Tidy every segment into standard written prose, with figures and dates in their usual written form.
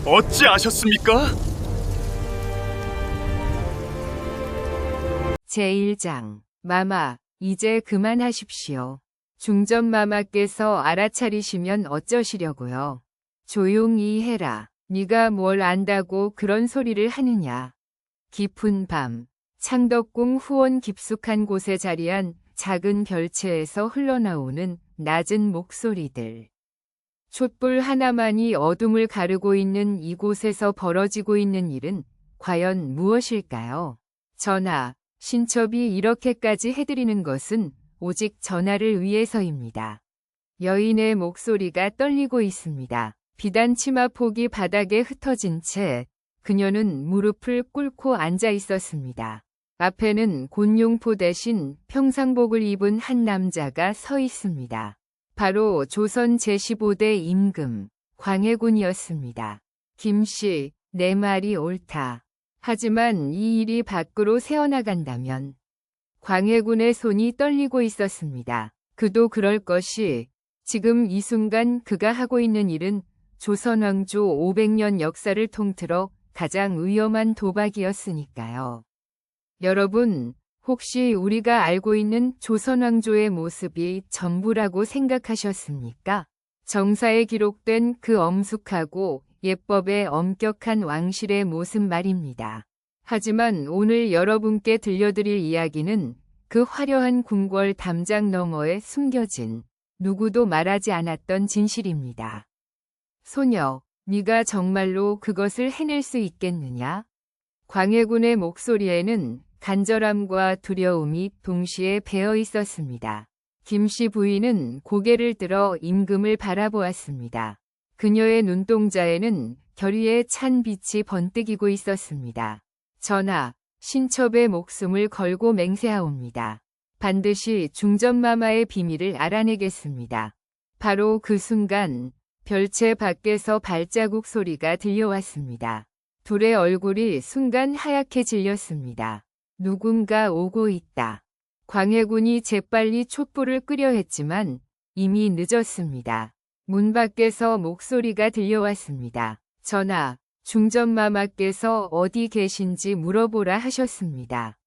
어찌 아셨습니까? 제1장 마마, 이제 그만하십시오. 중전마마께서 알아차리시면 어쩌시려고요. 조용히 해라. 네가 뭘 안다고 그런 소리를 하느냐. 깊은 밤, 창덕궁 후원 깊숙한 곳에 자리한 작은 별채에서 흘러나오는 낮은 목소리들. 촛불 하나만이 어둠을 가르고 있는 이곳에서 벌어지고 있는 일은 과연 무엇일까요? 전하, 신첩이 이렇게까지 해드리는 것은 오직 전하를 위해서입니다. 여인의 목소리가 떨리고 있습니다. 비단 치마폭이 바닥에 흩어진 채 그녀는 무릎을 꿇고 앉아 있었습니다. 앞에는 곤룡포 대신 평상복을 입은 한 남자가 서 있습니다. 바로 조선 제15대 임금, 광해군이었습니다. 김씨, 내 말이 옳다. 하지만 이 일이 밖으로 새어나간다면 광해군의 손이 떨리고 있었습니다. 그도 그럴 것이 지금 이 순간 그가 하고 있는 일은 조선 왕조 500년 역사를 통틀어 가장 위험한 도박이었으니까요. 여러분, 혹시 우리가 알고 있는 조선 왕조의 모습이 전부라고 생각하셨습니까? 정사에 기록된 그 엄숙하고 예법에 엄격한 왕실의 모습 말입니다. 하지만 오늘 여러분께 들려드릴 이야기는 그 화려한 궁궐 담장 너머에 숨겨진 누구도 말하지 않았던 진실입니다. 소녀, 네가 정말로 그것을 해낼 수 있겠느냐? 광해군의 목소리에는 간절함과 두려움이 동시에 배어 있었습니다. 김씨 부인은 고개를 들어 임금을 바라보았습니다. 그녀의 눈동자에는 결의에 찬 빛이 번뜩이고 있었습니다. 전하, 신첩의 목숨을 걸고 맹세하옵니다. 반드시 중전마마의 비밀을 알아내겠습니다. 바로 그 순간 별채 밖에서 발자국 소리가 들려왔습니다. 둘의 얼굴이 순간 하얗게 질렸습니다. 누군가 오고 있다. 광해군이 재빨리 촛불을 끄려 했지만 이미 늦었습니다. 문 밖에서 목소리가 들려왔습니다. 전하, 중전마마께서 어디 계신지 물어보라 하셨습니다.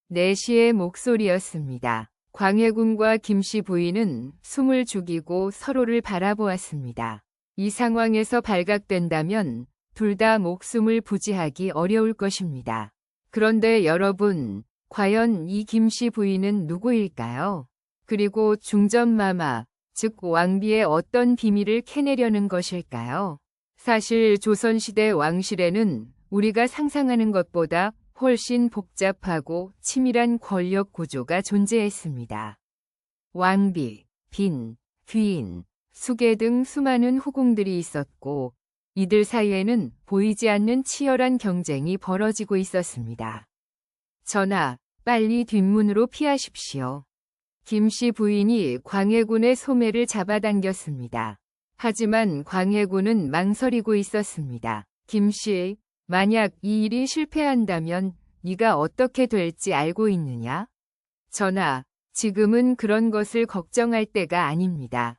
내시의 목소리였습니다. 광해군과 김씨 부인은 숨을 죽이고 서로를 바라보았습니다. 이 상황에서 발각된다면 둘 다 목숨을 부지하기 어려울 것입니다. 그런데 여러분, 과연 이 김씨 부인은 누구일까요? 그리고 중전마마, 즉 왕비의 어떤 비밀을 캐내려는 것일까요? 사실 조선시대 왕실에는 우리가 상상하는 것보다 훨씬 복잡하고 치밀한 권력 구조가 존재했습니다. 왕비, 빈, 귀인, 수계 등 수많은 후궁들이 있었고 이들 사이에는 보이지 않는 치열한 경쟁이 벌어지고 있었습니다. 전하, 빨리 뒷문으로 피하십시오. 김씨 부인이 광해군의 소매를 잡아당겼습니다. 하지만 광해군은 망설이고 있었습니다. 김씨, 만약 이 일이 실패한다면 네가 어떻게 될지 알고 있느냐? 전하, 지금은 그런 것을 걱정할 때가 아닙니다.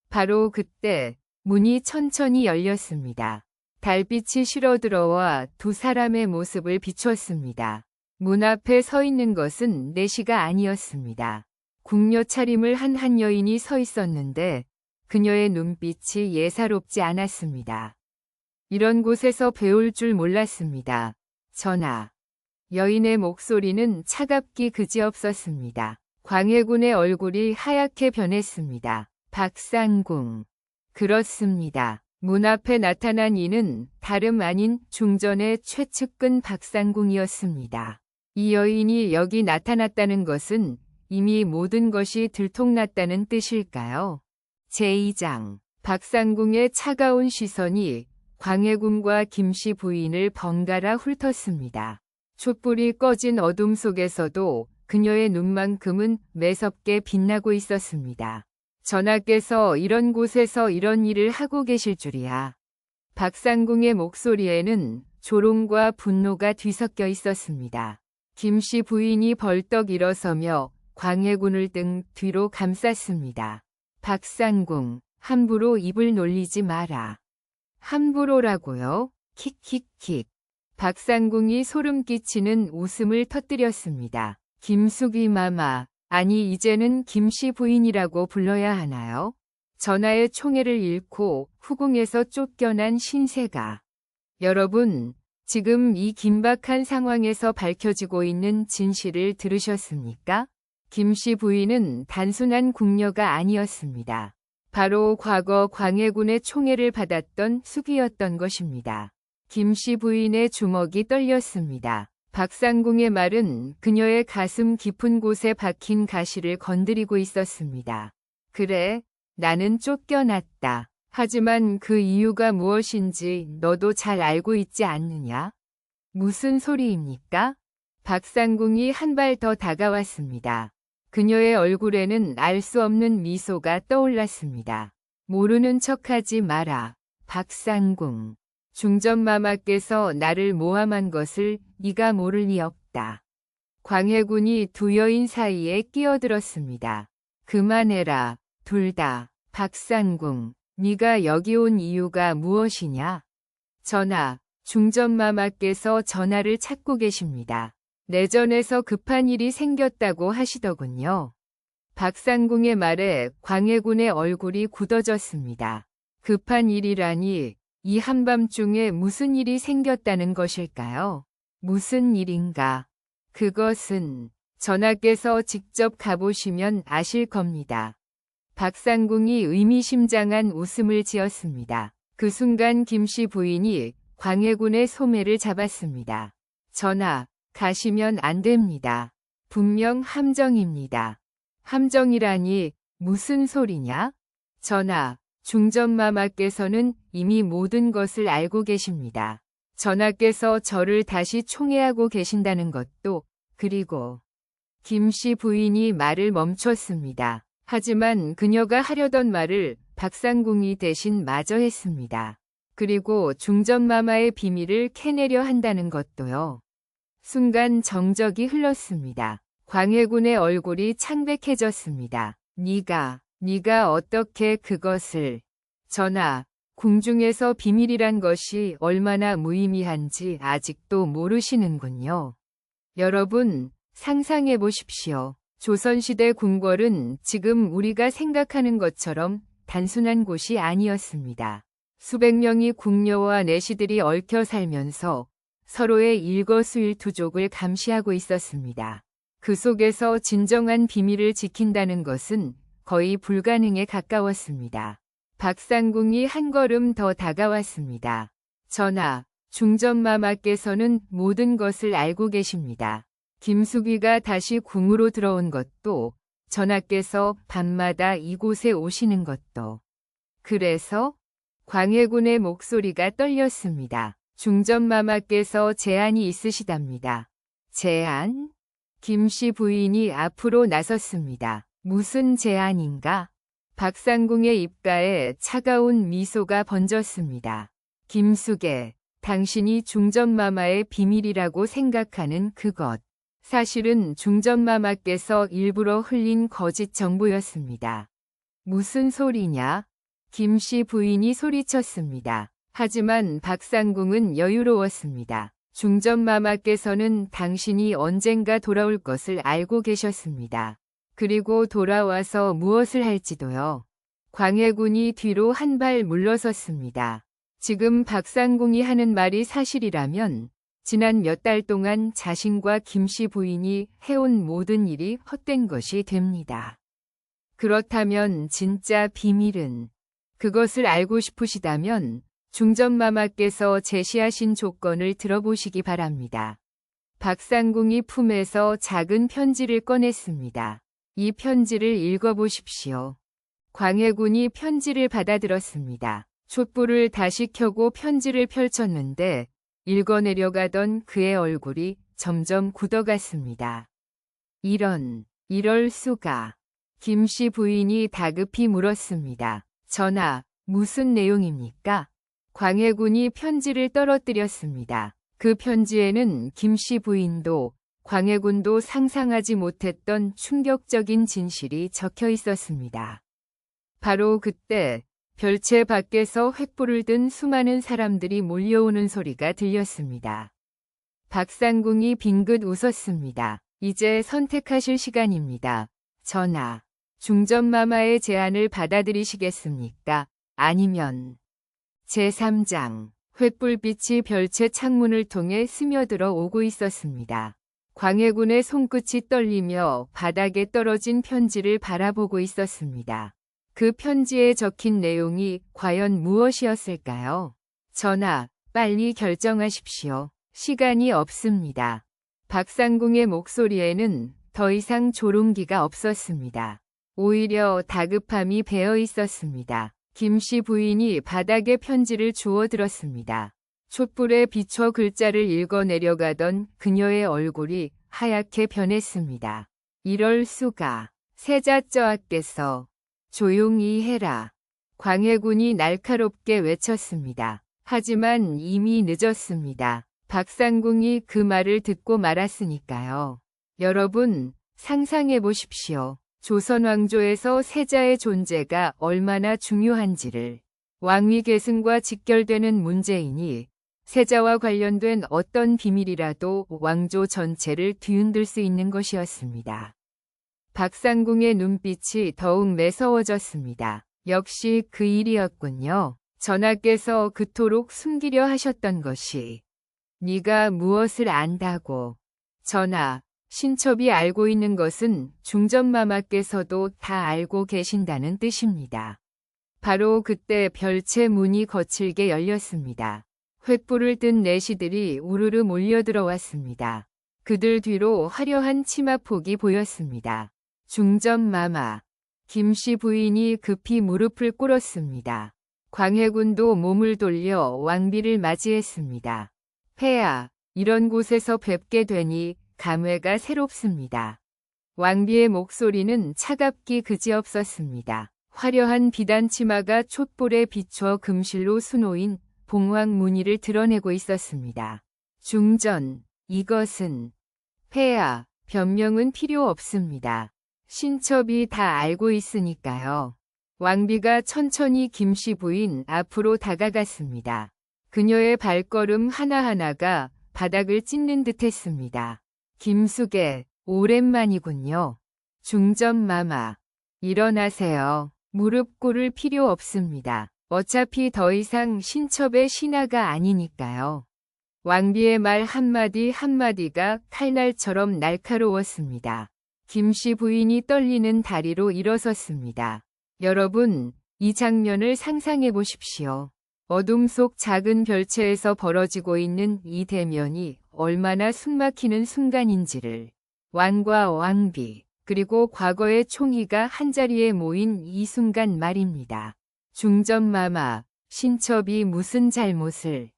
바로 그때 문이 천천히 열렸습니다. 달빛이 실어들어와 두 사람의 모습을 비췄습니다. 문 앞에 서 있는 것은 내시가 아니었습니다. 궁녀 차림을 한 여인이 서 있었는데 그녀의 눈빛이 예사롭지 않았습니다. 이런 곳에서 배울 줄 몰랐습니다. 전하. 여인의 목소리는 차갑기 그지없었습니다. 광해군의 얼굴이 하얗게 변했습니다. 박상궁. 그렇습니다. 문 앞에 나타난 이는 다름 아닌 중전의 최측근 박상궁이었습니다. 이 여인이 여기 나타났다는 것은 이미 모든 것이 들통났다는 뜻일까요? 제2장. 박상궁의 차가운 시선이 광해군과 김씨 부인을 번갈아 훑었습니다. 촛불이 꺼진 어둠 속에서도 그녀의 눈만큼은 매섭게 빛나고 있었습니다. 전하께서 이런 곳에서 이런 일을 하고 계실 줄이야. 박상궁의 목소리에는 조롱과 분노가 뒤섞여 있었습니다. 김씨 부인이 벌떡 일어서며 광해군을 등 뒤로 감쌌습니다. 박상궁, 함부로 입을 놀리지 마라. 함부로라고요? 킥킥킥. 박상궁이 소름 끼치는 웃음을 터뜨렸습니다. 김숙이 마마, 아니 이제는 김씨 부인이라고 불러야 하나요? 전하의 총애를 잃고 후궁에서 쫓겨난 신세가. 여러분, 지금 이 긴박한 상황에서 밝혀지고 있는 진실을 들으셨습니까? 김씨 부인은 단순한 궁녀가 아니었습니다. 바로 과거 광해군의 총애를 받았던 숙이었던 것입니다. 김씨 부인의 주먹이 떨렸습니다. 박상궁의 말은 그녀의 가슴 깊은 곳에 박힌 가시를 건드리고 있었습니다. 그래, 나는 쫓겨났다. 하지만 그 이유가 무엇인지 너도 잘 알고 있지 않느냐? 무슨 소리입니까? 박상궁이 한 발 더 다가왔습니다. 그녀의 얼굴에는 알 수 없는 미소가 떠올랐습니다. 모르는 척하지 마라. 박상궁. 중전마마께서 나를 모함한 것을 네가 모를 리 없다. 광해군이 두 여인 사이에 끼어들었습니다. 그만해라. 둘 다. 박상궁. 네가 여기 온 이유가 무엇이냐? 전하, 중전마마께서 전하를 찾고 계십니다. 내전에서 급한 일이 생겼다고 하시더군요. 박상궁의 말에 광해군의 얼굴이 굳어졌습니다. 급한 일이라니 이 한밤중에 무슨 일이 생겼다는 것일까요? 무슨 일인가? 그것은 전하께서 직접 가보시면 아실 겁니다. 박상궁이 의미심장한 웃음을 지었습니다. 그 순간 김씨 부인이 광해군의 소매를 잡았습니다. 전하, 가시면 안 됩니다. 분명 함정입니다. 함정이라니 무슨 소리냐? 전하, 중전마마께서는 이미 모든 것을 알고 계십니다. 전하께서 저를 다시 총애하고 계신다는 것도, 그리고 김씨 부인이 말을 멈췄습니다. 하지만 그녀가 하려던 말을 박상궁이 대신 마저 했습니다. 그리고 중전마마의 비밀을 캐내려 한다는 것도요. 순간 정적이 흘렀습니다. 광해군의 얼굴이 창백해졌습니다. 네가 어떻게 그것을... 전하, 궁중에서 비밀이란 것이 얼마나 무의미한지 아직도 모르시는군요. 여러분, 상상해 보십시오. 조선시대 궁궐은 지금 우리가 생각하는 것처럼 단순한 곳이 아니었습니다. 수백 명의 궁녀와 내시들이 얽혀 살면서 서로의 일거수일투족을 감시하고 있었습니다. 그 속에서 진정한 비밀을 지킨다는 것은 거의 불가능에 가까웠습니다. 박상궁이 한 걸음 더 다가왔습니다. 전하, 중전마마께서는 모든 것을 알고 계십니다. 김숙이가 다시 궁으로 들어온 것도, 전하께서 밤마다 이곳에 오시는 것도. 그래서 광해군의 목소리가 떨렸습니다. 중전마마께서 제안이 있으시답니다. 제안? 김씨 부인이 앞으로 나섰습니다. 무슨 제안인가? 박상궁의 입가에 차가운 미소가 번졌습니다. 김숙에, 당신이 중전마마의 비밀이라고 생각하는 그것. 사실은 중전마마께서 일부러 흘린 거짓 정보였습니다. 무슨 소리냐? 김씨 부인이 소리쳤습니다. 하지만 박상궁은 여유로웠습니다. 중전마마께서는 당신이 언젠가 돌아올 것을 알고 계셨습니다. 그리고 돌아와서 무엇을 할지도요. 광해군이 뒤로 한 발 물러섰습니다. 지금 박상궁이 하는 말이 사실이라면 지난 몇 달 동안 자신과 김씨 부인이 해온 모든 일이 헛된 것이 됩니다. 그렇다면 진짜 비밀은, 그것을 알고 싶으시다면 중전마마께서 제시하신 조건을 들어보시기 바랍니다. 박상궁이 품에서 작은 편지를 꺼냈습니다. 이 편지를 읽어보십시오. 광해군이 편지를 받아들었습니다. 촛불을 다시 켜고 편지를 펼쳤는데 읽어내려가던 그의 얼굴이 점점 굳어갔습니다. 이럴 수가. 김씨 부인이 다급히 물었습니다. 전하, 무슨 내용입니까? 광해군이 편지를 떨어뜨렸습니다. 그 편지에는 김씨 부인도 광해군도 상상하지 못했던 충격적인 진실이 적혀 있었습니다. 바로 그때 별채 밖에서 횃불을 든 수많은 사람들이 몰려오는 소리가 들렸습니다. 박상궁이 빙긋 웃었습니다. 이제 선택하실 시간입니다. 전하, 중전마마의 제안을 받아들이시겠습니까? 아니면 제3장 횃불빛이 별채 창문을 통해 스며들어 오고 있었습니다. 광해군의 손끝이 떨리며 바닥에 떨어진 편지를 바라보고 있었습니다. 그 편지에 적힌 내용이 과연 무엇이었을까요? 전하, 빨리 결정하십시오. 시간이 없습니다. 박상궁의 목소리에는 더 이상 조롱기가 없었습니다. 오히려 다급함이 배어 있었습니다. 김씨 부인이 바닥에 편지를 주워들었습니다. 촛불에 비춰 글자를 읽어 내려가던 그녀의 얼굴이 하얗게 변했습니다. 이럴 수가. 세자저하께서 조용히 해라. 광해군이 날카롭게 외쳤습니다. 하지만 이미 늦었습니다. 박상궁이 그 말을 듣고 말았으니까요. 여러분, 상상해 보십시오. 조선 왕조에서 세자의 존재가 얼마나 중요한지를. 왕위 계승과 직결되는 문제이니 세자와 관련된 어떤 비밀이라도 왕조 전체를 뒤흔들 수 있는 것이었습니다. 박상궁의 눈빛이 더욱 매서워졌습니다. 역시 그 일이었군요. 전하께서 그토록 숨기려 하셨던 것이. 네가 무엇을 안다고. 전하, 신첩이 알고 있는 것은 중전마마께서도 다 알고 계신다는 뜻입니다. 바로 그때 별채 문이 거칠게 열렸습니다. 횃불을 든 내시들이 우르르 몰려들어왔습니다. 그들 뒤로 화려한 치마폭이 보였습니다. 중전마마. 김씨 부인이 급히 무릎을 꿇었습니다. 광해군도 몸을 돌려 왕비를 맞이했습니다. 폐하, 이런 곳에서 뵙게 되니 감회가 새롭습니다. 왕비의 목소리는 차갑기 그지없었습니다. 화려한 비단 치마가 촛불에 비춰 금실로 수놓인 봉황 무늬를 드러내고 있었습니다. 중전, 이것은. 폐하, 변명은 필요 없습니다. 신첩이 다 알고 있으니까요. 왕비가 천천히 김씨 부인 앞으로 다가갔습니다. 그녀의 발걸음 하나하나가 바닥을 찢는 듯했습니다. 김숙애, 오랜만이군요. 중전마마, 일어나세요. 무릎 꿇을 필요 없습니다. 어차피 더 이상 신첩의 신하가 아니니까요. 왕비의 말 한마디 한마디가 칼날처럼 날카로웠습니다. 김씨 부인이 떨리는 다리로 일어섰습니다. 여러분, 이 장면을 상상해 보십시오. 어둠 속 작은 별채에서 벌어지고 있는 이 대면이 얼마나 숨막히는 순간인지를. 왕과 왕비, 그리고 과거의 총희가 한자리에 모인 이 순간 말입니다. 중전마마, 신첩이 무슨 잘못을.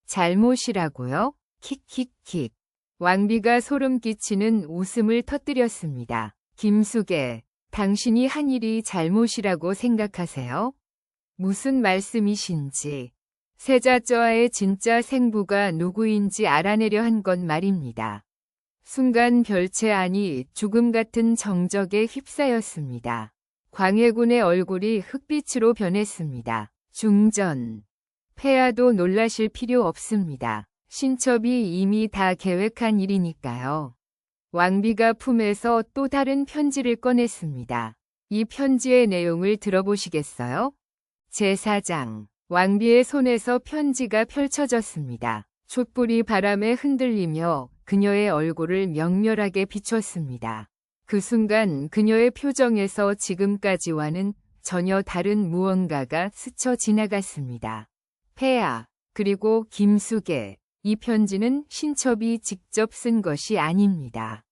잘못이라고요? 킥킥킥. 왕비가 소름 끼치는 웃음을 터뜨렸습니다. 김숙애, 당신이 한 일이 잘못이라고 생각하세요? 무슨 말씀이신지. 세자저하의 진짜 생부가 누구인지 알아내려 한 건 말입니다. 순간 별채 안이 죽음 같은 정적에 휩싸였습니다. 광해군의 얼굴이 흑빛으로 변했습니다. 중전. 폐하도 놀라실 필요 없습니다. 신첩이 이미 다 계획한 일이니까요. 왕비가 품에서 또 다른 편지를 꺼냈습니다. 이 편지의 내용을 들어보시겠어요? 제4장. 왕비의 손에서 편지가 펼쳐졌습니다. 촛불이 바람에 흔들리며 그녀의 얼굴을 명멸하게 비췄습니다. 그 순간 그녀의 표정에서 지금까지와는 전혀 다른 무언가가 스쳐 지나갔습니다. 폐하, 그리고 김숙애, 이 편지는 신첩이 직접 쓴 것이 아닙니다.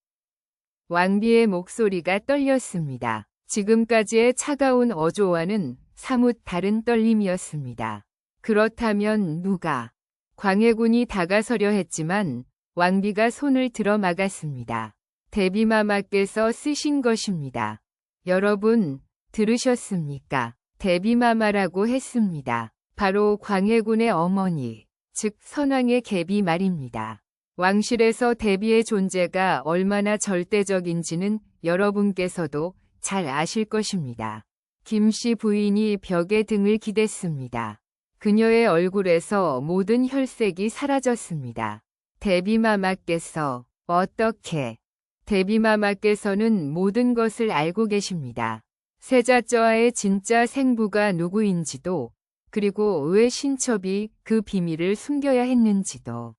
왕비의 목소리가 떨렸습니다. 지금까지의 차가운 어조와는 사뭇 다른 떨림이었습니다. 그렇다면 누가? 광해군이 다가서려 했지만 왕비가 손을 들어 막았습니다. 대비마마께서 쓰신 것입니다. 여러분, 들으셨습니까? 대비마마라고 했습니다. 바로 광해군의 어머니, 즉 선왕의 계비 말입니다. 왕실에서 대비의 존재가 얼마나 절대적인지는 여러분께서도 잘 아실 것입니다. 김씨 부인이 벽에 등을 기댔습니다. 그녀의 얼굴에서 모든 혈색이 사라졌습니다. 대비마마께서 어떻게? 대비마마께서는 모든 것을 알고 계십니다. 세자저하의 진짜 생부가 누구인지도, 그리고 왜 신첩이 그 비밀을 숨겨야 했는지도.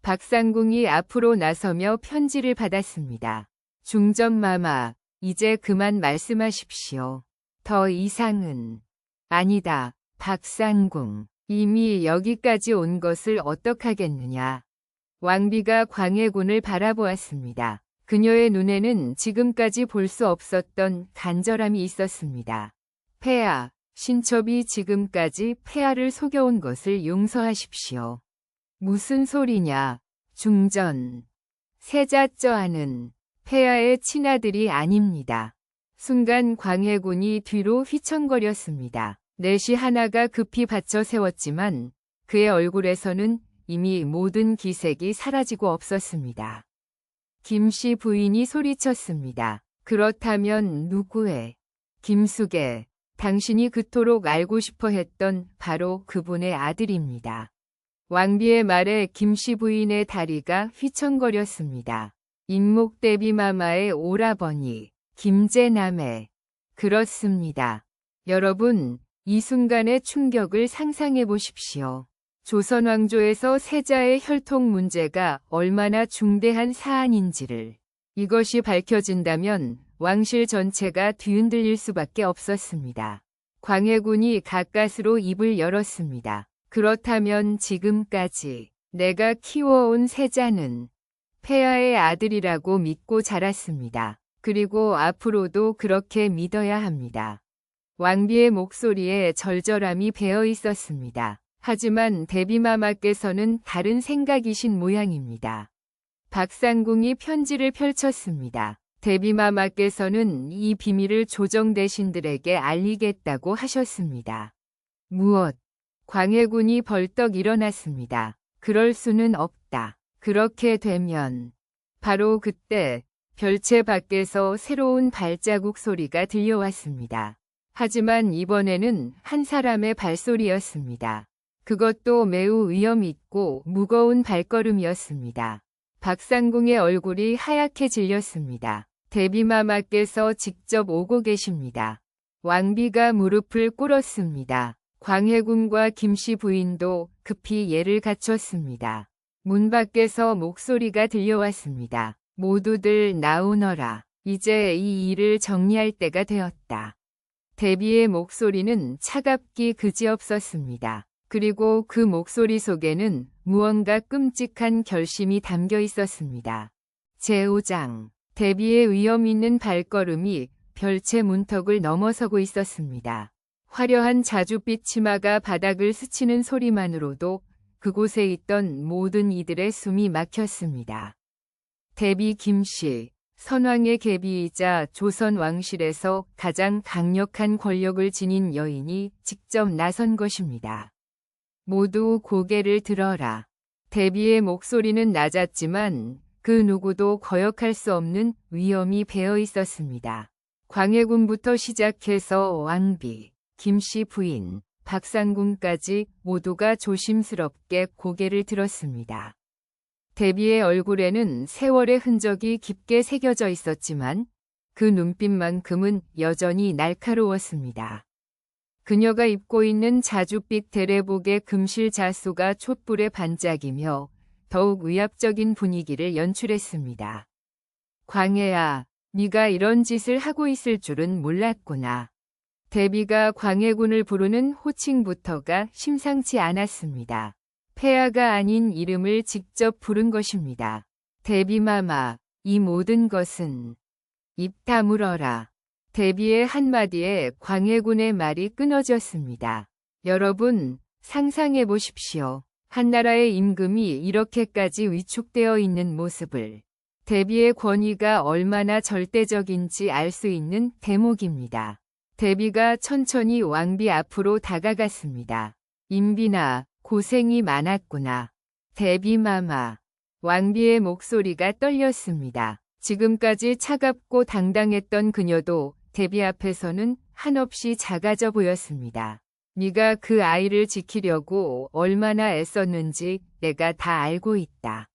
박상궁이 앞으로 나서며 편지를 받았습니다. 중전마마, 이제 그만 말씀하십시오. 더 이상은. 아니다, 박상궁. 이미 여기까지 온 것을 어떡하겠느냐. 왕비가 광해군을 바라보았습니다. 그녀의 눈에는 지금까지 볼 수 없었던 간절함이 있었습니다. 폐하, 신첩이 지금까지 폐하를 속여온 것을 용서하십시오. 무슨 소리냐, 중전. 세자저하는 폐하의 친아들이 아닙니다. 순간 광해군이 뒤로 휘청거렸습니다. 넷이 하나가 급히 받쳐 세웠지만 그의 얼굴에서는 이미 모든 기색이 사라지고 없었습니다. 김씨 부인이 소리쳤습니다. 그렇다면 누구의? 김숙의, 당신이 그토록 알고 싶어 했던 바로 그분의 아들입니다. 왕비의 말에 김씨 부인의 다리가 휘청거렸습니다. 인목대비마마의 오라버니, 김제남의. 그렇습니다. 여러분, 이 순간의 충격을 상상해 보십시오. 조선 왕조에서 세자의 혈통 문제가 얼마나 중대한 사안인지를. 이것이 밝혀진다면 왕실 전체가 뒤흔들릴 수밖에 없었습니다. 광해군이 가까스로 입을 열었습니다. 그렇다면 지금까지 내가 키워온 세자는 폐하의 아들이라고 믿고 자랐습니다. 그리고 앞으로도 그렇게 믿어야 합니다. 왕비의 목소리에 절절함이 배어 있었습니다. 하지만 대비마마께서는 다른 생각이신 모양입니다. 박상궁이 편지를 펼쳤습니다. 대비마마께서는 이 비밀을 조정대신들에게 알리겠다고 하셨습니다. 무엇? 광해군이 벌떡 일어났습니다. 그럴 수는 없다. 그렇게 되면. 바로 그때 별채 밖에서 새로운 발자국 소리가 들려왔습니다. 하지만 이번에는 한 사람의 발소리였습니다. 그것도 매우 위험 있고 무거운 발걸음이었습니다. 박상궁의 얼굴이 하얗게 질렸습니다. 대비마마께서 직접 오고 계십니다. 왕비가 무릎을 꿇었습니다. 광해군과 김씨 부인도 급히 예를 갖췄습니다. 문 밖에서 목소리가 들려왔습니다. 모두들 나오너라. 이제 이 일을 정리할 때가 되었다. 대비의 목소리는 차갑기 그지없었습니다. 그리고 그 목소리 속에는 무언가 끔찍한 결심이 담겨 있었습니다. 제5장. 대비의 위험 있는 발걸음이 별채 문턱을 넘어서고 있었습니다. 화려한 자줏빛 치마가 바닥을 스치는 소리만으로도 그곳에 있던 모든 이들의 숨이 막혔습니다. 대비 김씨, 선왕의 계비이자 조선 왕실에서 가장 강력한 권력을 지닌 여인이 직접 나선 것입니다. 모두 고개를 들어라. 대비의 목소리는 낮았지만 그 누구도 거역할 수 없는 위엄이 배어 있었습니다. 광해군부터 시작해서 왕비, 김씨 부인, 박상궁까지 모두가 조심스럽게 고개를 들었습니다. 대비의 얼굴에는 세월의 흔적이 깊게 새겨져 있었지만 그 눈빛만큼은 여전히 날카로웠습니다. 그녀가 입고 있는 자줏빛 대례복의 금실 자수가 촛불에 반짝이며 더욱 위압적인 분위기를 연출했습니다. 광해야, 네가 이런 짓을 하고 있을 줄은 몰랐구나. 대비가 광해군을 부르는 호칭부터가 심상치 않았습니다. 폐하가 아닌 이름을 직접 부른 것입니다. 대비마마, 이 모든 것은. 입 다물어라. 대비의 한마디에 광해군의 말이 끊어졌습니다. 여러분, 상상해 보십시오. 한나라의 임금이 이렇게까지 위축되어 있는 모습을. 대비의 권위가 얼마나 절대적인지 알 수 있는 대목입니다. 대비가 천천히 왕비 앞으로 다가갔습니다. 임빈아, 고생이 많았구나. 대비마마. 왕비의 목소리가 떨렸습니다. 지금까지 차갑고 당당했던 그녀도 대비 앞에서는 한없이 작아져 보였습니다. 네가 그 아이를 지키려고 얼마나 애썼는지 내가 다 알고 있다.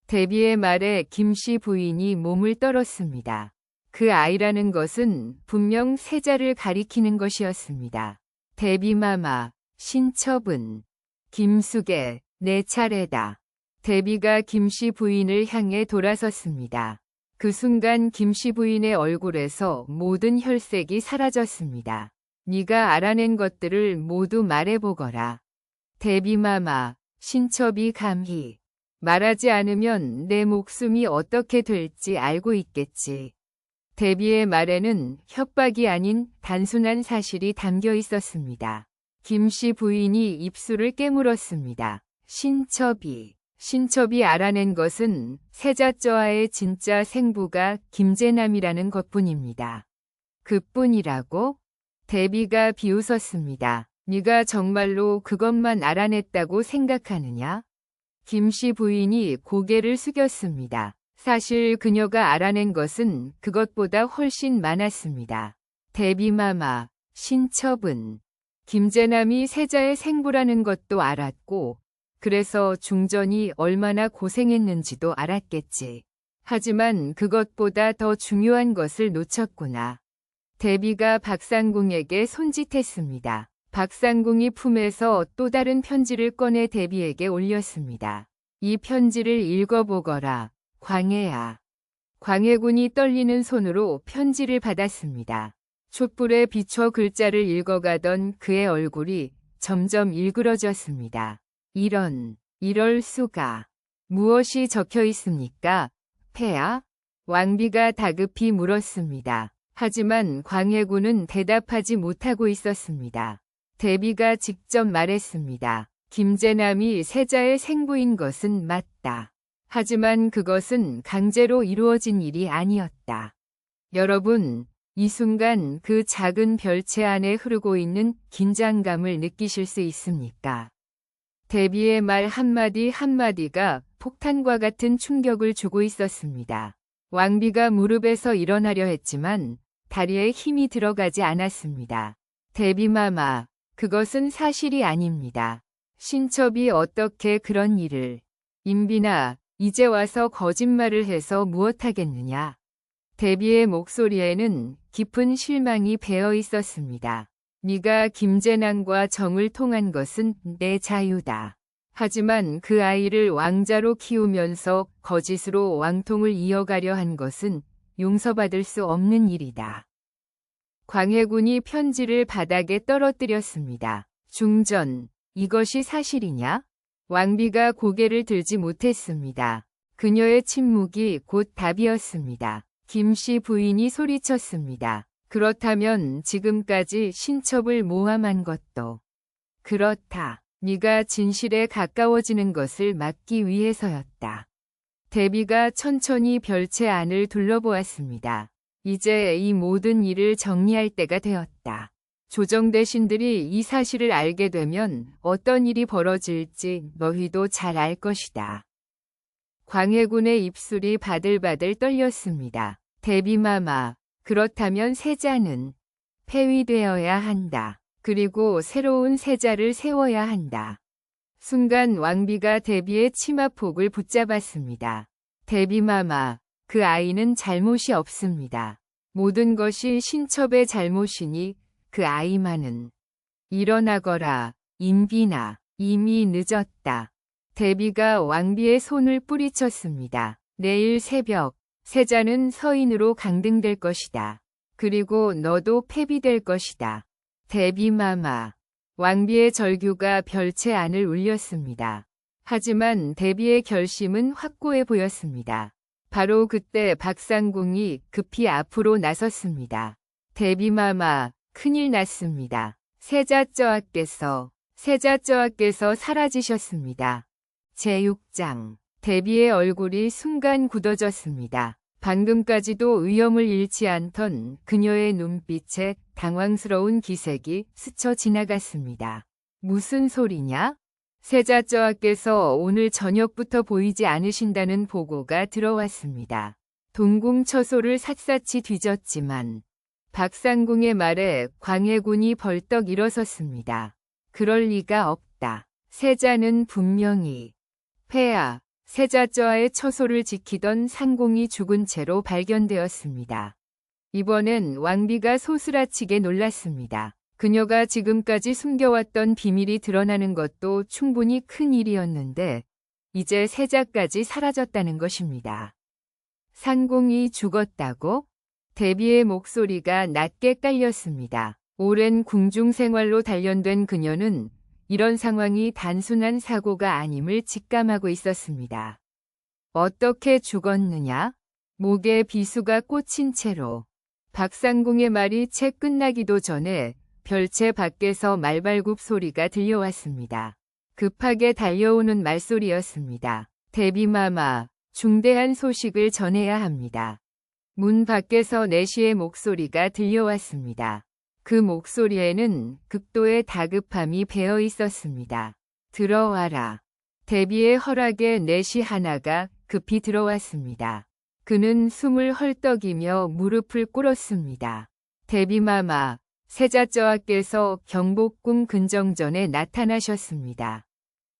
데비의 말에 김씨 부인이 몸을 떨었습니다. 그 아이라는 것은 분명 세자를 가리키는 것이었습니다. 데비마마, 신첩은 김숙의 내 차례다. 데비가 김씨 부인을 향해 돌아섰습니다. 그 순간 김씨 부인의 얼굴에서 모든 혈색이 사라졌습니다. 네가 알아낸 것들을 모두 말해보거라. 데비마마, 신첩이 감히 말하지 않으면 내 목숨이 어떻게 될지 알고 있겠지. 데비의 말에는 협박이 아닌 단순한 사실이 담겨 있었습니다. 김씨 부인이 입술을 깨물었습니다. 신첩이 알아낸 것은 세자저하의 진짜 생부가 김재남이라는 것뿐입니다. 그뿐이라고? 데비가 비웃었습니다. 네가 정말로 그것만 알아냈다고 생각하느냐? 김씨 부인이 고개를 숙였습니다. 사실 그녀가 알아낸 것은 그것보다 훨씬 많았습니다. 데비마마, 신첩은 김재남이 세자의 생부라는 것도 알았고, 그래서 중전이 얼마나 고생했는지도 알았겠지. 하지만 그것보다 더 중요한 것을 놓쳤구나. 데비가 박상궁에게 손짓했습니다. 박상궁이 품에서 또 다른 편지를 꺼내 데비에게 올렸습니다. 이 편지를 읽어보거라, 광해야. 광해군이 떨리는 손으로 편지를 받았습니다. 촛불에 비춰 글자를 읽어가던 그의 얼굴이 점점 일그러졌습니다. 이럴 수가. 무엇이 적혀 있습니까? 폐하? 왕비가 다급히 물었습니다. 하지만 광해군은 대답하지 못하고 있었습니다. 데비가 직접 말했습니다. 김재남이 세자의 생부인 것은 맞다. 하지만 그것은 강제로 이루어진 일이 아니었다. 여러분, 이 순간 그 작은 별채 안에 흐르고 있는 긴장감을 느끼실 수 있습니까? 데비의 말 한마디 한마디가 폭탄과 같은 충격을 주고 있었습니다. 왕비가 무릎에서 일어나려 했지만 다리에 힘이 들어가지 않았습니다. 데비마마, 그것은 사실이 아닙니다. 신첩이 어떻게 그런 일을. 임빈아, 이제 와서 거짓말을 해서 무엇하겠느냐. 데비의 목소리에는 깊은 실망이 배어 있었습니다. 네가 김재남과 정을 통한 것은 내 자유다. 하지만 그 아이를 왕자로 키우면서 거짓으로 왕통을 이어가려 한 것은 용서받을 수 없는 일이다. 광해군이 편지를 바닥에 떨어뜨렸습니다. 중전, 이것이 사실이냐? 왕비가 고개를 들지 못했습니다. 그녀의 침묵이 곧 답이었습니다. 김씨 부인이 소리쳤습니다. 그렇다면 지금까지 신첩을 모함한 것도 그렇다. 네가 진실에 가까워지는 것을 막기 위해서였다. 데비가 천천히 별채 안을 둘러보았습니다. 이제 이 모든 일을 정리할 때가 되었다. 조정대신들이 이 사실을 알게 되면 어떤 일이 벌어질지 너희도 잘 알 것이다. 광해군의 입술이 바들바들 떨렸습니다. 데비마마, 그렇다면 세자는 폐위되어야 한다. 그리고 새로운 세자를 세워야 한다. 순간 왕비가 데비의 치마폭을 붙잡았습니다. 데비마마, 그 아이는 잘못이 없습니다. 모든 것이 신첩의 잘못이니 그 아이만은. 일어나거라, 임빈아. 이미 늦었다. 데비가 왕비의 손을 뿌리쳤습니다. 내일 새벽, 세자는 서인으로 강등될 것이다. 그리고 너도 폐비될 것이다. 데비마마. 왕비의 절규가 별채 안을 울렸습니다. 하지만 데비의 결심은 확고해 보였습니다. 바로 그때 박상궁이 급히 앞으로 나섰습니다. 데비마마, 큰일 났습니다. 세자저하께서 사라지셨습니다. 제6장. 데비의 얼굴이 순간 굳어졌습니다. 방금까지도 위험을 잃지 않던 그녀의 눈빛에 당황스러운 기색이 스쳐 지나갔습니다. 무슨 소리냐? 세자저하께서 오늘 저녁부터 보이지 않으신다는 보고가 들어왔습니다. 동궁처소를 샅샅이 뒤졌지만 박상궁의 말에 광해군이 벌떡 일어섰습니다. 그럴 리가 없다. 세자는 분명히 폐하, 세자저하의 처소를 지키던 상공이 죽은 채로 발견되었습니다. 이번엔 왕비가 소스라치게 놀랐습니다. 그녀가 지금까지 숨겨왔던 비밀이 드러나는 것도 충분히 큰 일이었는데 이제 세자까지 사라졌다는 것입니다. 상공이 죽었다고? 대비의 목소리가 낮게 깔렸습니다. 오랜 궁중 생활로 단련된 그녀는 이런 상황이 단순한 사고가 아님을 직감하고 있었습니다. 어떻게 죽었느냐? 목에 비수가 꽂힌 채로 박상궁의 말이 채 끝나기도 전에 별채 밖에서 말발굽 소리가 들려왔습니다. 급하게 달려오는 말소리였습니다. 대비마마, 중대한 소식을 전해야 합니다. 문 밖에서 내시의 목소리가 들려왔습니다. 그 목소리에는 극도의 다급함이 배어 있었습니다. 들어와라. 대비의 허락에 내시 하나가 급히 들어왔습니다. 그는 숨을 헐떡이며 무릎을 꿇었습니다. 대비마마, 세자저하께서 경복궁 근정전에 나타나셨습니다.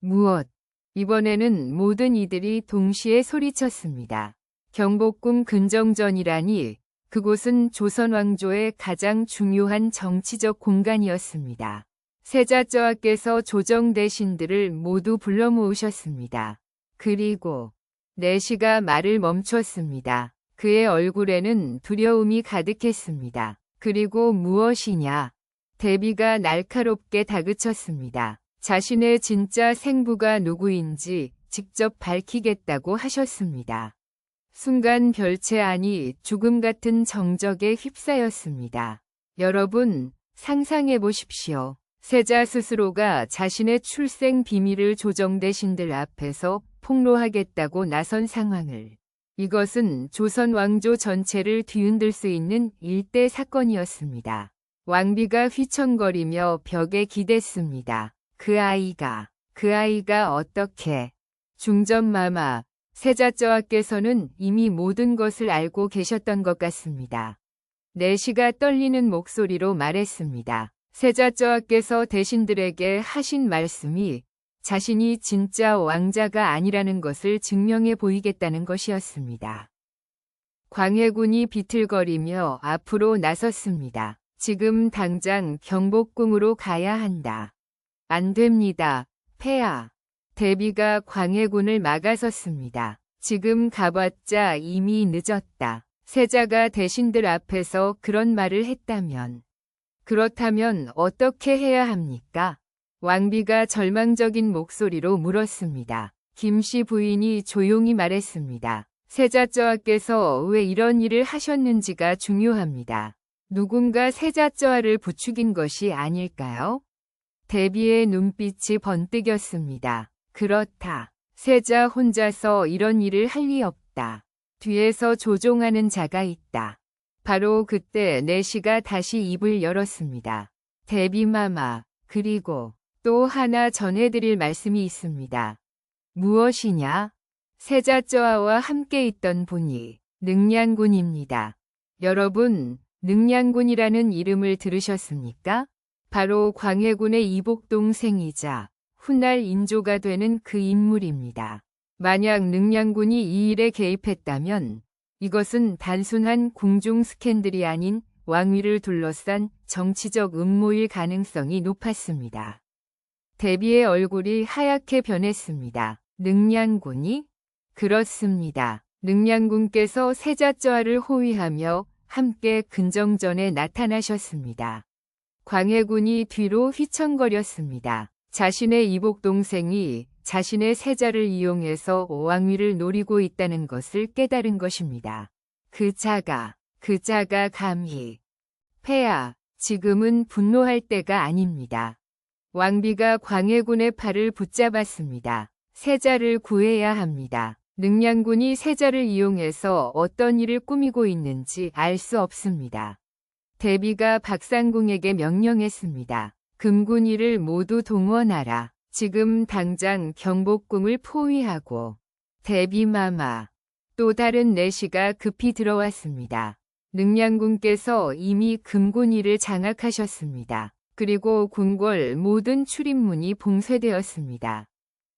무엇? 이번에는 모든 이들이 동시에 소리쳤습니다. 경복궁 근정전이라니 그곳은 조선 왕조의 가장 중요한 정치적 공간이었습니다. 세자저하께서 조정 대신들을 모두 불러 모으셨습니다. 그리고 내시가 말을 멈췄습니다. 그의 얼굴에는 두려움이 가득했습니다. 그리고 무엇이냐? 대비가 날카롭게 다그쳤습니다. 자신의 진짜 생부가 누구인지 직접 밝히겠다고 하셨습니다. 순간 별채 안이 죽음 같은 정적에 휩싸였습니다. 여러분, 상상해 보십시오. 세자 스스로가 자신의 출생 비밀을 조정 대신들 앞에서 폭로하겠다고 나선 상황을. 이것은 조선 왕조 전체를 뒤흔들 수 있는 일대 사건이었습니다. 왕비가 휘청거리며 벽에 기댔습니다. 그 아이가 어떻게? 중전마마, 세자저하께서는 이미 모든 것을 알고 계셨던 것 같습니다. 내시가 떨리는 목소리로 말했습니다. 세자저하께서 대신들에게 하신 말씀이 자신이 진짜 왕자가 아니라는 것을 증명해 보이겠다는 것이었습니다. 광해군이 비틀거리며 앞으로 나섰습니다. 지금 당장 경복궁으로 가야 한다. 안 됩니다. 폐하. 대비가 광해군을 막아섰습니다. 지금 가봤자 이미 늦었다. 세자가 대신들 앞에서 그런 말을 했다면. 그렇다면 어떻게 해야 합니까? 왕비가 절망적인 목소리로 물었습니다. 김씨 부인이 조용히 말했습니다. 세자저하께서 왜 이런 일을 하셨는지가 중요합니다. 누군가 세자저하를 부추긴 것이 아닐까요? 대비의 눈빛이 번뜩였습니다. 그렇다. 세자 혼자서 이런 일을 할 리 없다. 뒤에서 조종하는 자가 있다. 바로 그때 내시가 다시 입을 열었습니다. 대비마마, 그리고 또 하나 전해드릴 말씀이 있습니다. 무엇이냐? 세자저하와 함께 있던 분이 능량군입니다. 여러분, 능량군이라는 이름을 들으셨습니까? 바로 광해군의 이복 동생이자 훗날 인조가 되는 그 인물입니다. 만약 능량군이 이 일에 개입했다면 이것은 단순한 궁중 스캔들이 아닌 왕위를 둘러싼 정치적 음모일 가능성이 높았습니다. 대비의 얼굴이 하얗게 변했습니다. 능량군이? 그렇습니다. 능량군께서 세자저하를 호위하며 함께 근정전에 나타나셨습니다. 광해군이 뒤로 휘청거렸습니다. 자신의 이복 동생이 자신의 세자를 이용해서 왕위를 노리고 있다는 것을 깨달은 것입니다. 그 자가 감히. 폐하, 지금은 분노할 때가 아닙니다. 왕비가 광해군의 팔을 붙잡았습니다. 세자를 구해야 합니다. 능량군이 세자를 이용해서 어떤 일을 꾸미고 있는지 알 수 없습니다. 대비가 박상궁에게 명령했습니다. 금군이를 모두 동원하라. 지금 당장 경복궁을 포위하고. 대비마마. 또 다른 내시가 급히 들어왔습니다. 능량군께서 이미 금군이를 장악하셨습니다. 그리고 궁궐 모든 출입문이 봉쇄되었습니다.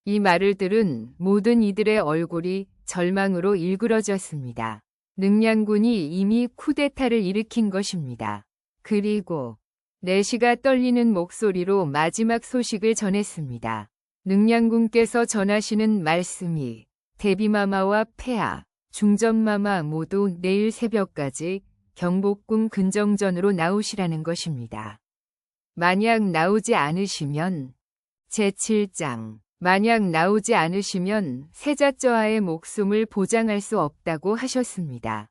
이 말을 들은 모든 이들의 얼굴이 절망으로 일그러졌습니다. 능량군이 이미 쿠데타를 일으킨 것입니다. 그리고 내시가 떨리는 목소리로 마지막 소식을 전했습니다. 능량군께서 전하시는 말씀이 데비마마와 폐하, 중전마마 모두 내일 새벽까지 경복궁 근정전으로 나오시라는 것입니다. 만약 나오지 않으시면 제7장 만약 나오지 않으시면 세자저하의 목숨을 보장할 수 없다고 하셨습니다.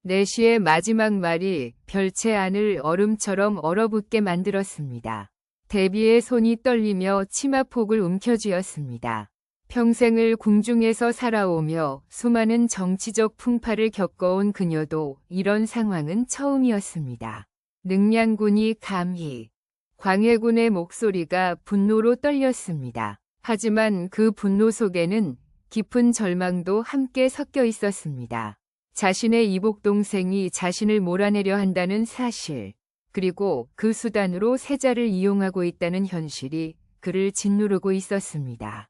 내시의 마지막 말이 별채 안을 얼음처럼 얼어붙게 만들었습니다. 데비의 손이 떨리며 치마폭을 움켜쥐었습니다. 평생을 궁중에서 살아오며 수많은 정치적 풍파를 겪어온 그녀도 이런 상황은 처음이었습니다. 능량군이 감히 광해군의 목소리가 분노로 떨렸습니다. 하지만 그 분노 속에는 깊은 절망도 함께 섞여 있었습니다. 자신의 이복 동생이 자신을 몰아내려 한다는 사실, 그리고 그 수단으로 세자를 이용하고 있다는 현실이 그를 짓누르고 있었습니다.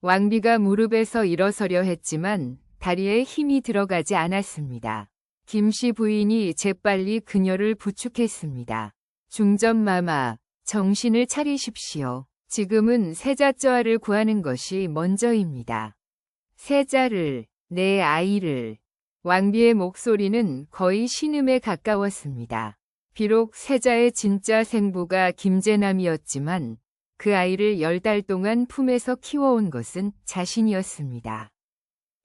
왕비가 무릎에서 일어서려 했지만 다리에 힘이 들어가지 않았습니다. 김씨 부인이 재빨리 그녀를 부축했습니다. 중전마마, 정신을 차리십시오. 지금은 세자저하를 구하는 것이 먼저입니다. 세자를, 내 아이를. 왕비의 목소리는 거의 신음에 가까웠습니다. 비록 세자의 진짜 생부가 김재남이었지만 그 아이를 10달 동안 품에서 키워온 것은 자신이었습니다.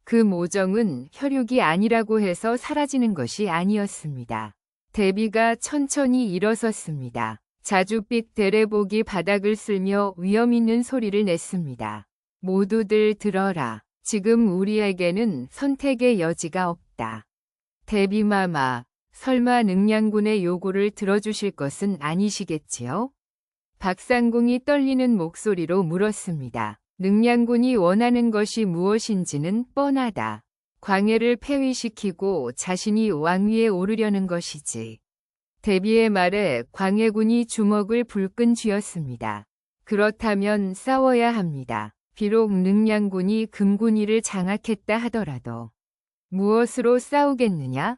그 모정은 혈육이 아니라고 해서 사라지는 것이 아니었습니다. 데비가 천천히 일어섰습니다. 자줏빛 대레복이 바닥을 쓸며 위험 있는 소리를 냈습니다. 모두들 들어라. 지금 우리에게는 선택의 여지가 없다. 데비마마, 설마 능량군의 요구를 들어주실 것은 아니시겠지요? 박상궁이 떨리는 목소리로 물었습니다. 능량군이 원하는 것이 무엇인지는 뻔하다. 광해를 폐위시키고 자신이 왕위에 오르려는 것이지. 데비의 말에 광해군이 주먹을 불끈 쥐었습니다. 그렇다면 싸워야 합니다. 비록 능량군이 금군이를 장악했다 하더라도. 무엇으로 싸우겠느냐?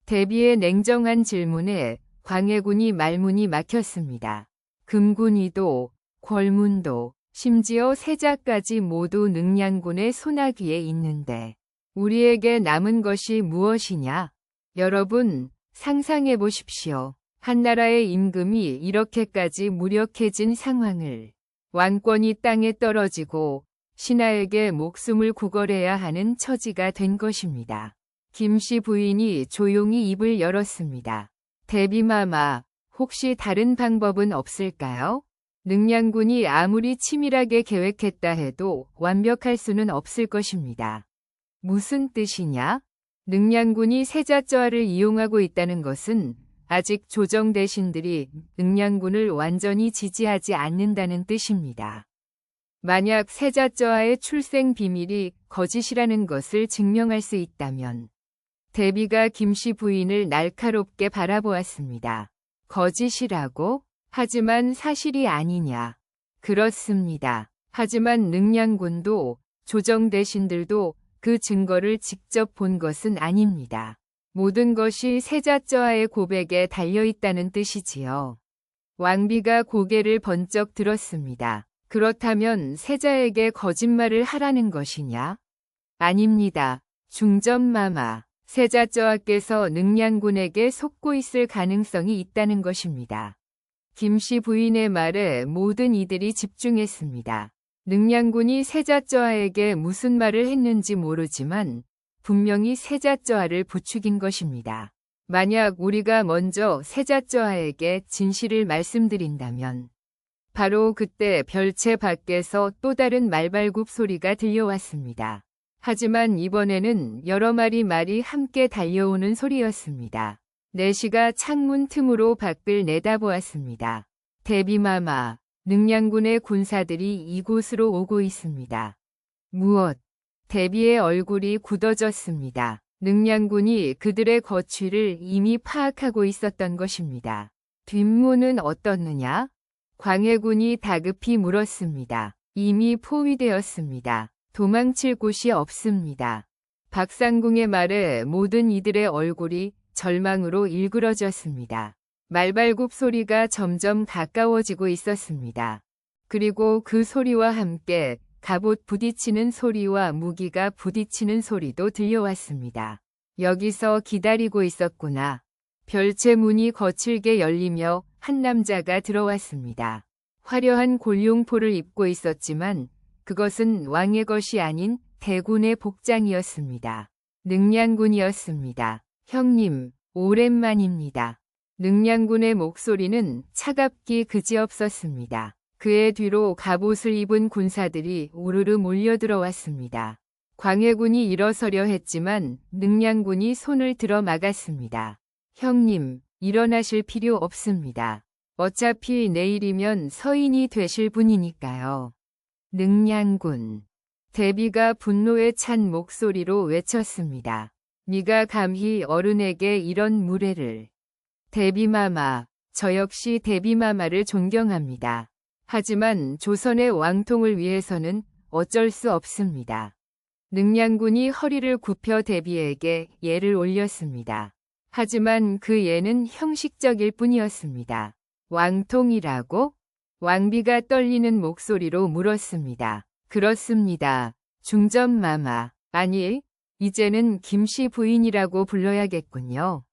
데비의 냉정한 질문에 광해군이 말문이 막혔습니다. 금군이도, 궐문도, 심지어 세자까지 모두 능량군의 손아귀에 있는데 우리에게 남은 것이 무엇이냐? 여러분, 상상해 보십시오. 한나라의 임금이 이렇게까지 무력해진 상황을 왕권이 땅에 떨어지고 신하에게 목숨을 구걸해야 하는 처지가 된 것입니다. 김씨 부인이 조용히 입을 열었습니다. 데비마마, 혹시 다른 방법은 없을까요? 능량군이 아무리 치밀하게 계획했다 해도 완벽할 수는 없을 것입니다. 무슨 뜻이냐? 능량군이 세자저하를 이용하고 있다는 것은 아직 조정 대신들이 능량군을 완전히 지지하지 않는다는 뜻입니다. 만약 세자저하의 출생 비밀이 거짓이라는 것을 증명할 수 있다면 데비가 김씨 부인을 날카롭게 바라보았습니다. 거짓이라고? 하지만 사실이 아니냐. 그렇습니다. 하지만 능량군도 조정 대신들도 그 증거를 직접 본 것은 아닙니다. 모든 것이 세자저하의 고백에 달려있다는 뜻이지요. 왕비가 고개를 번쩍 들었습니다. 그렇다면 세자에게 거짓말을 하라는 것이냐? 아닙니다. 중전마마. 세자저하께서 능량군에게 속고 있을 가능성이 있다는 것입니다. 김씨 부인의 말에 모든 이들이 집중했습니다. 능량군이 세자저하에게 무슨 말을 했는지 모르지만 분명히 세자저하를 부추긴 것입니다. 만약 우리가 먼저 세자저하에게 진실을 말씀드린다면 바로 그때 별채 밖에서 또 다른 말발굽 소리가 들려왔습니다. 하지만 이번에는 여러 마리 말이 함께 달려오는 소리였습니다. 내시가 창문 틈으로 밖을 내다보았습니다. 데비마마, 능량군의 군사들이 이곳으로 오고 있습니다. 무엇? 데비의 얼굴이 굳어졌습니다. 능량군이 그들의 거취를 이미 파악하고 있었던 것입니다. 뒷문은 어떻느냐? 광해군이 다급히 물었습니다. 이미 포위되었습니다. 도망칠 곳이 없습니다. 박상궁의 말에 모든 이들의 얼굴이 절망으로 일그러졌습니다. 말발굽 소리가 점점 가까워지고 있었습니다. 그리고 그 소리와 함께 갑옷 부딪히는 소리와 무기가 부딪히는 소리도 들려왔습니다. 여기서 기다리고 있었구나. 별채 문이 거칠게 열리며 한 남자가 들어왔습니다. 화려한 골룡포를 입고 있었지만 그것은 왕의 것이 아닌 대군의 복장이었습니다. 능량군이었습니다. 형님, 오랜만입니다. 능량군의 목소리는 차갑기 그지없었습니다. 그의 뒤로 갑옷을 입은 군사들이 우르르 몰려들어왔습니다. 광해군이 일어서려 했지만 능량군이 손을 들어 막았습니다. 형님, 일어나실 필요 없습니다. 어차피 내일이면 서인이 되실 분이니까요. 능량군. 대비가 분노에 찬 목소리로 외쳤습니다. 네가 감히 어른에게 이런 무례를. 대비마마, 저 역시 대비마마를 존경합니다. 하지만 조선의 왕통을 위해서는 어쩔 수 없습니다. 능량군이 허리를 굽혀 대비에게 예를 올렸습니다. 하지만 그 예는 형식적일 뿐이었습니다. 왕통이라고? 왕비가 떨리는 목소리로 물었습니다. 그렇습니다. 중전마마. 아니, 이제는 김씨 부인이라고 불러야겠군요.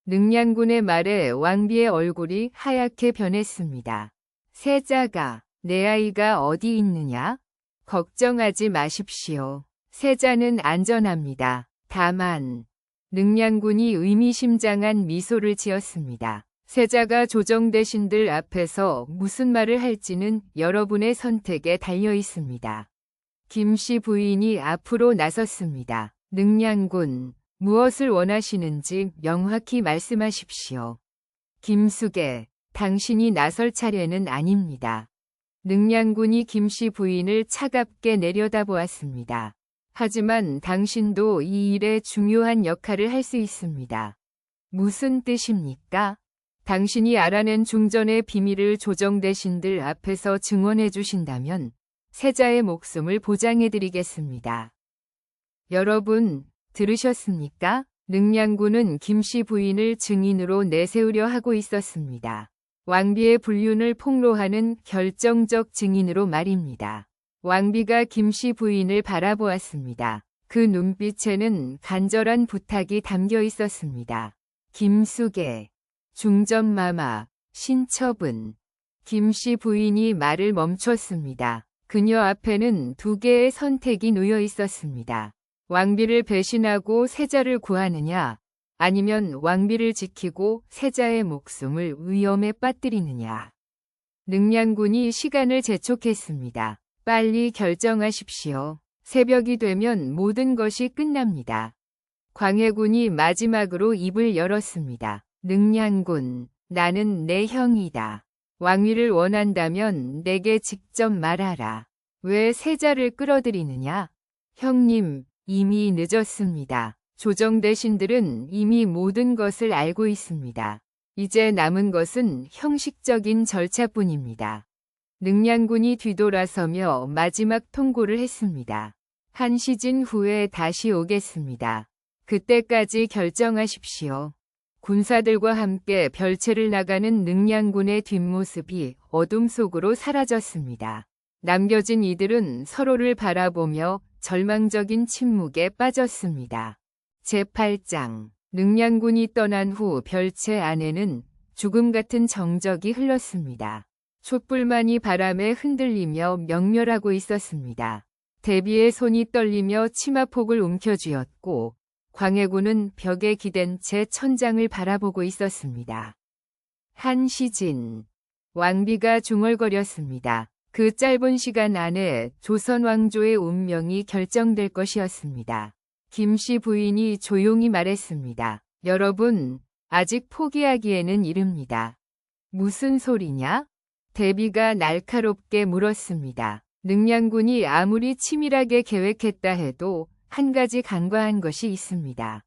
능량군의 말에 왕비의 얼굴이 하얗게 변했습니다. 세자가, 내 아이가 어디 있느냐? 걱정하지 마십시오. 세자는 안전합니다. 다만, 능량군이 의미심장한 미소를 지었습니다. 세자가 조정대신들 앞에서 무슨 말을 할지는 여러분의 선택에 달려 있습니다. 김씨 부인이 앞으로 나섰습니다. 능량군, 무엇을 원하시는지 명확히 말씀하십시오. 김숙애, 당신이 나설 차례는 아닙니다. 능량군이 김씨 부인을 차갑게 내려다보았습니다. 하지만 당신도 이 일에 중요한 역할을 할 수 있습니다. 무슨 뜻입니까? 당신이 알아낸 중전의 비밀을 조정대신들 앞에서 증언해 주신다면 세자의 목숨을 보장해드리겠습니다. 여러분, 들으셨습니까? 능량군은 김씨 부인을 증인으로 내세우려 하고 있었습니다. 왕비의 불륜을 폭로하는 결정적 증인으로 말입니다. 왕비가 김씨 부인을 바라보았습니다. 그 눈빛에는 간절한 부탁이 담겨 있었습니다. 김숙애, 중전마마, 신첩은. 김씨 부인이 말을 멈췄습니다. 그녀 앞에는 두 개의 선택이 놓여 있었습니다. 왕비를 배신하고 세자를 구하느냐, 아니면 왕비를 지키고 세자의 목숨을 위험에 빠뜨리느냐. 능량군이 시간을 재촉했습니다. 빨리 결정하십시오. 새벽이 되면 모든 것이 끝납니다. 광해군이 마지막으로 입을 열었습니다. 능량군, 나는 내 형이다. 왕위를 원한다면 내게 직접 말하라. 왜 세자를 끌어들이느냐? 형님, 이미 늦었습니다. 조정대신들은 이미 모든 것을 알고 있습니다. 이제 남은 것은 형식적인 절차뿐입니다. 능량군이 뒤돌아서며 마지막 통고를 했습니다. 한 시즌 후에 다시 오겠습니다. 그때까지 결정하십시오. 군사들과 함께 별채를 나가는 능량군의 뒷모습이 어둠 속으로 사라졌습니다. 남겨진 이들은 서로를 바라보며 절망적인 침묵에 빠졌습니다. 제8장. 능량군이 떠난 후 별채 안에는 죽음 같은 정적이 흘렀습니다. 촛불만이 바람에 흔들리며 명멸하고 있었습니다. 대비의 손이 떨리며 치마폭을 움켜쥐었고 광해군은 벽에 기댄 채 천장을 바라보고 있었습니다. 한 시즌. 왕비가 중얼거렸습니다. 그 짧은 시간 안에 조선 왕조의 운명이 결정될 것이었습니다. 김씨 부인이 조용히 말했습니다. 여러분, 아직 포기하기에는 이릅니다. 무슨 소리냐? 대비가 날카롭게 물었습니다. 능량군이 아무리 치밀하게 계획했다 해도 한 가지 간과한 것이 있습니다.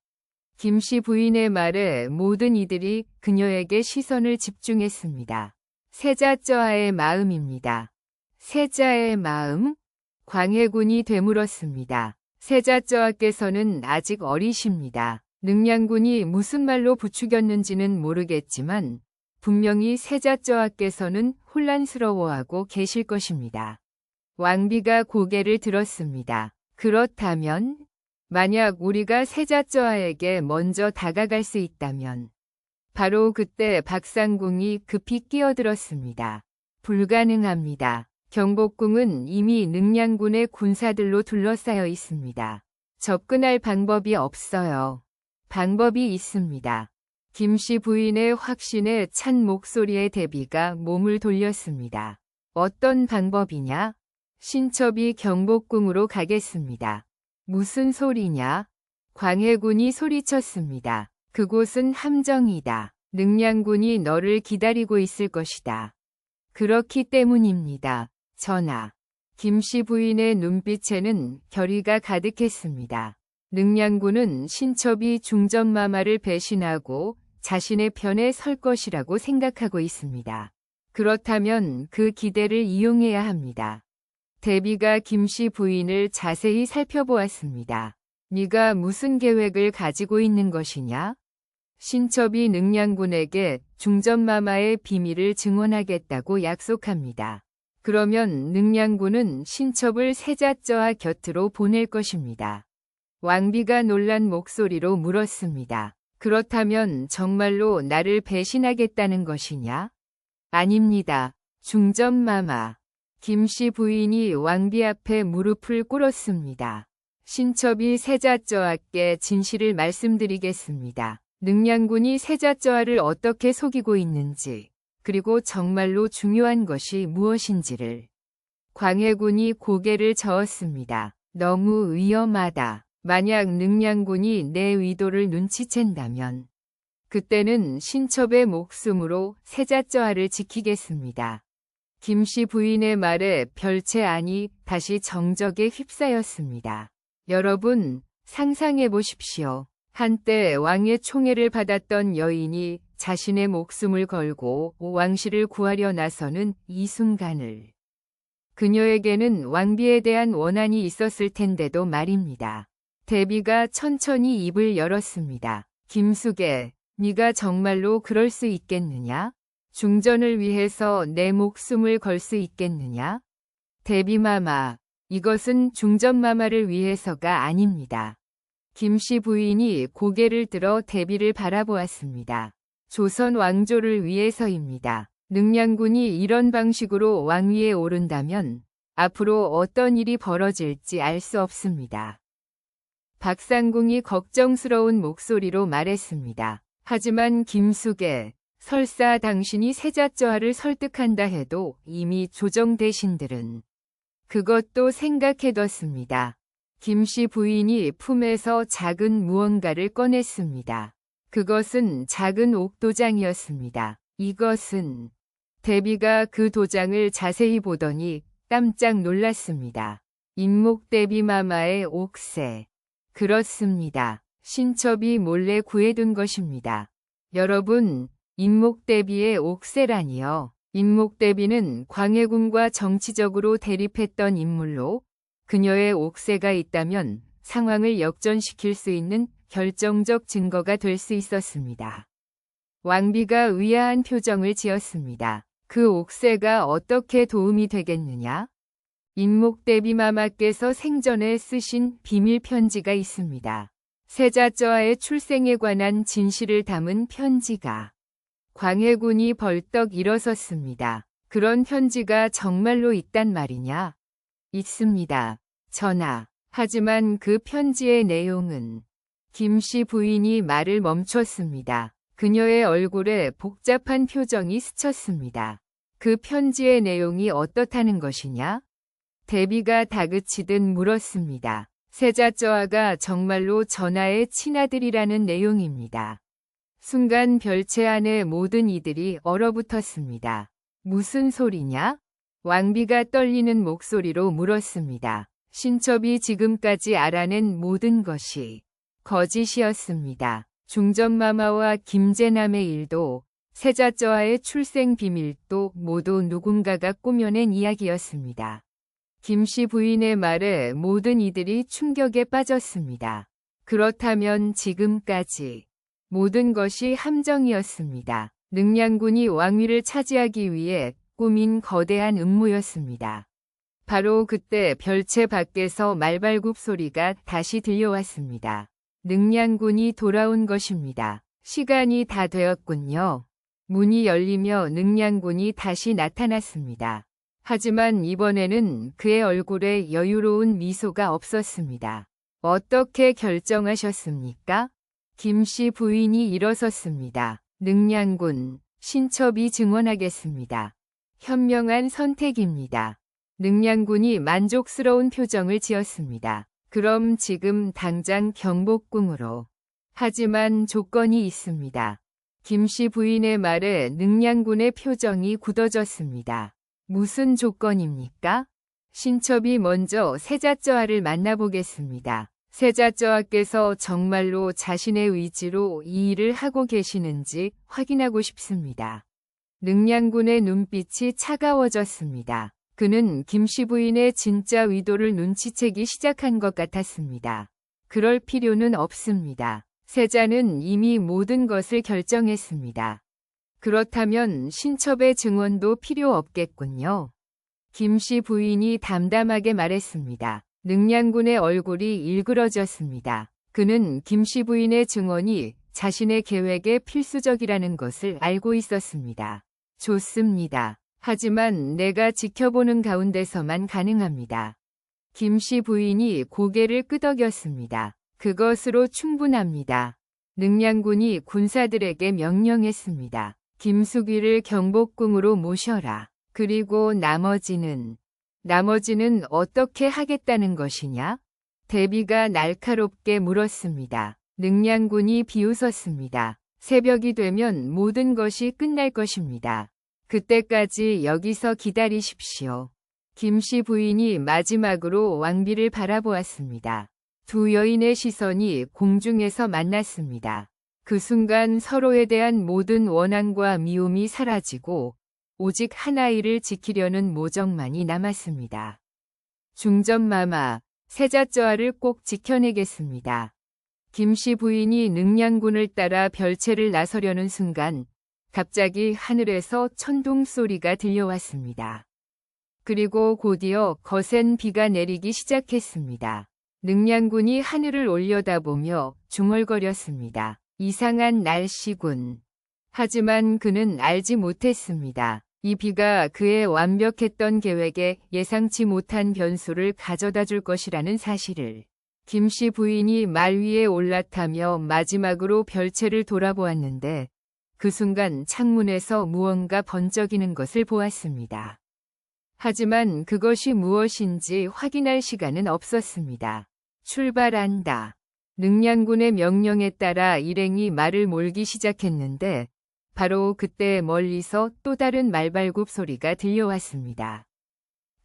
김씨 부인의 말에 모든 이들이 그녀에게 시선을 집중했습니다. 세자저하의 마음입니다. 세자의 마음? 광해군이 되물었습니다. 세자저하께서는 아직 어리십니다. 능량군이 무슨 말로 부추겼는지는 모르겠지만 분명히 세자저하께서는 혼란스러워하고 계실 것입니다. 왕비가 고개를 들었습니다. 그렇다면 만약 우리가 세자저하에게 먼저 다가갈 수 있다면 바로 그때 박상궁이 급히 끼어들었습니다. 불가능합니다. 경복궁은 이미 능량군의 군사들로 둘러싸여 있습니다. 접근할 방법이 없어요. 방법이 있습니다. 김씨 부인의 확신에 찬 목소리의 대비가 몸을 돌렸습니다. 어떤 방법이냐? 신첩이 경복궁으로 가겠습니다. 무슨 소리냐? 광해군이 소리쳤습니다. 그곳은 함정이다. 능량군이 너를 기다리고 있을 것이다. 그렇기 때문입니다. 전하. 김씨 부인의 눈빛에는 결의가 가득했습니다. 능량군은 신첩이 중전마마를 배신하고 자신의 편에 설 것이라고 생각하고 있습니다. 그렇다면 그 기대를 이용해야 합니다. 대비가 김씨 부인을 자세히 살펴보았습니다. 네가 무슨 계획을 가지고 있는 것이냐? 신첩이 능량군에게 중전마마의 비밀을 증언하겠다고 약속합니다. 그러면 능량군은 신첩을 세자저하 곁으로 보낼 것입니다. 왕비가 놀란 목소리로 물었습니다. 그렇다면 정말로 나를 배신하겠다는 것이냐? 아닙니다. 중전마마. 김씨 부인이 왕비 앞에 무릎을 꿇었습니다. 신첩이 세자저하께 진실을 말씀드리겠습니다. 능량군이 세자저하를 어떻게 속이고 있는지, 그리고 정말로 중요한 것이 무엇인지를. 광해군이 고개를 저었습니다. 너무 위험하다. 만약 능량군이 내 의도를 눈치챈다면 그때는 신첩의 목숨으로 세자저하를 지키겠습니다. 김씨 부인의 말에 별채 안이 다시 정적에 휩싸였습니다. 여러분, 상상해 보십시오. 한때 왕의 총애를 받았던 여인이 자신의 목숨을 걸고 왕실을 구하려 나서는 이 순간을. 그녀에게는 왕비에 대한 원한이 있었을 텐데도 말입니다. 대비가 천천히 입을 열었습니다. 김숙애, 네가 정말로 그럴 수 있겠느냐? 중전을 위해서 내 목숨을 걸 수 있겠느냐? 대비마마, 이것은 중전마마를 위해서가 아닙니다. 김씨 부인이 고개를 들어 대비를 바라보았습니다. 조선 왕조를 위해서입니다. 능량군이 이런 방식으로 왕위에 오른다면 앞으로 어떤 일이 벌어질지 알 수 없습니다. 박상궁이 걱정스러운 목소리로 말했습니다. 하지만 김숙애, 설사 당신이 세자저하를 설득한다 해도 이미 조정 대신들은 그것도 생각해뒀습니다. 김씨 부인이 품에서 작은 무언가를 꺼냈습니다. 그것은 작은 옥도장이었습니다. 이것은 대비가 그 도장을 자세히 보더니 깜짝 놀랐습니다. 인목대비마마의 옥새. 그렇습니다. 신첩이 몰래 구해둔 것입니다. 여러분, 인목대비의 옥새라니요. 인목대비는 광해군과 정치적으로 대립했던 인물로 그녀의 옥새가 있다면 상황을 역전시킬 수 있는 결정적 증거가 될 수 있었습니다. 왕비가 의아한 표정을 지었습니다. 그 옥새가 어떻게 도움이 되겠느냐? 인목대비마마께서 생전에 쓰신 비밀 편지가 있습니다. 세자저하의 출생에 관한 진실을 담은 편지가. 광해군이 벌떡 일어섰습니다. 그런 편지가 정말로 있단 말이냐? 있습니다. 전하. 하지만 그 편지의 내용은. 김씨 부인이 말을 멈췄습니다. 그녀의 얼굴에 복잡한 표정이 스쳤습니다. 그 편지의 내용이 어떻다는 것이냐? 대비가 다그치듯 물었습니다. 세자저하가 정말로 전하의 친아들이라는 내용입니다. 순간 별채 안의 모든 이들이 얼어붙었습니다. 무슨 소리냐? 왕비가 떨리는 목소리로 물었습니다. 신첩이 지금까지 알아낸 모든 것이 거짓이었습니다. 중전마마와 김재남의 일도 세자저하의 출생 비밀도 모두 누군가가 꾸며낸 이야기였습니다. 김씨 부인의 말에 모든 이들이 충격에 빠졌습니다. 그렇다면 지금까지 모든 것이 함정이었습니다. 능량군이 왕위를 차지하기 위해 꾸민 거대한 음모였습니다. 바로 그때 별채 밖에서 말발굽 소리가 다시 들려왔습니다. 능량군이 돌아온 것입니다. 시간이 다 되었군요. 문이 열리며 능량군이 다시 나타났습니다. 하지만 이번에는 그의 얼굴에 여유로운 미소가 없었습니다. 어떻게 결정하셨습니까? 김씨 부인이 일어섰습니다. 능량군, 신첩이 증언하겠습니다. 현명한 선택입니다. 능량군이 만족스러운 표정을 지었습니다. 그럼 지금 당장 경복궁으로. 하지만 조건이 있습니다. 김씨 부인의 말에 능량군의 표정이 굳어졌습니다. 무슨 조건입니까? 신첩이 먼저 세자저하를 만나보겠습니다. 세자저하께서 정말로 자신의 의지로 이 일을 하고 계시는지 확인하고 싶습니다. 능량군의 눈빛이 차가워졌습니다. 그는 김씨 부인의 진짜 의도를 눈치채기 시작한 것 같았습니다. 그럴 필요는 없습니다. 세자는 이미 모든 것을 결정했습니다. 그렇다면 신첩의 증언도 필요 없겠군요. 김씨 부인이 담담하게 말했습니다. 능량군의 얼굴이 일그러졌습니다. 그는 김씨 부인의 증언이 자신의 계획에 필수적이라는 것을 알고 있었습니다. 좋습니다. 하지만 내가 지켜보는 가운데서만 가능합니다. 김씨 부인이 고개를 끄덕였습니다. 그것으로 충분합니다. 능량군이 군사들에게 명령했습니다. 김숙위를 경복궁으로 모셔라. 그리고 나머지는 어떻게 하겠다는 것이냐? 대비가 날카롭게 물었습니다. 능량군이 비웃었습니다. 새벽이 되면 모든 것이 끝날 것입니다. 그때까지 여기서 기다리십시오. 김씨 부인이 마지막으로 왕비를 바라보았습니다. 두 여인의 시선이 공중에서 만났습니다. 그 순간 서로에 대한 모든 원한과 미움이 사라지고 오직 한 아이를 지키려는 모정만이 남았습니다. 중전마마, 세자저하를 꼭 지켜내겠습니다. 김씨 부인이 능량군을 따라 별채를 나서려는 순간 갑자기 하늘에서 천둥 소리가 들려왔습니다. 그리고 곧이어 거센 비가 내리기 시작했습니다. 능량군이 하늘을 올려다보며 중얼거렸습니다. 이상한 날씨군. 하지만 그는 알지 못했습니다. 이 비가 그의 완벽했던 계획에 예상치 못한 변수를 가져다 줄 것이라는 사실을. 김씨 부인이 말 위에 올라타며 마지막으로 별채를 돌아보았는데 그 순간 창문에서 무언가 번쩍이는 것을 보았습니다. 하지만 그것이 무엇인지 확인할 시간은 없었습니다. 출발한다. 능량군의 명령에 따라 일행이 말을 몰기 시작했는데 바로 그때 멀리서 또 다른 말발굽 소리가 들려왔습니다.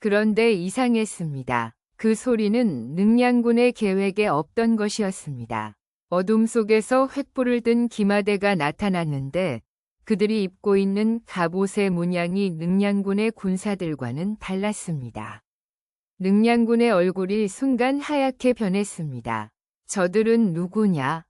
그런데 이상했습니다. 그 소리는 능량군의 계획에 없던 것이었습니다. 어둠 속에서 횃불을 든 기마대가 나타났는데 그들이 입고 있는 갑옷의 문양이 능량군의 군사들과는 달랐습니다. 능량군의 얼굴이 순간 하얗게 변했습니다. 저들은 누구냐?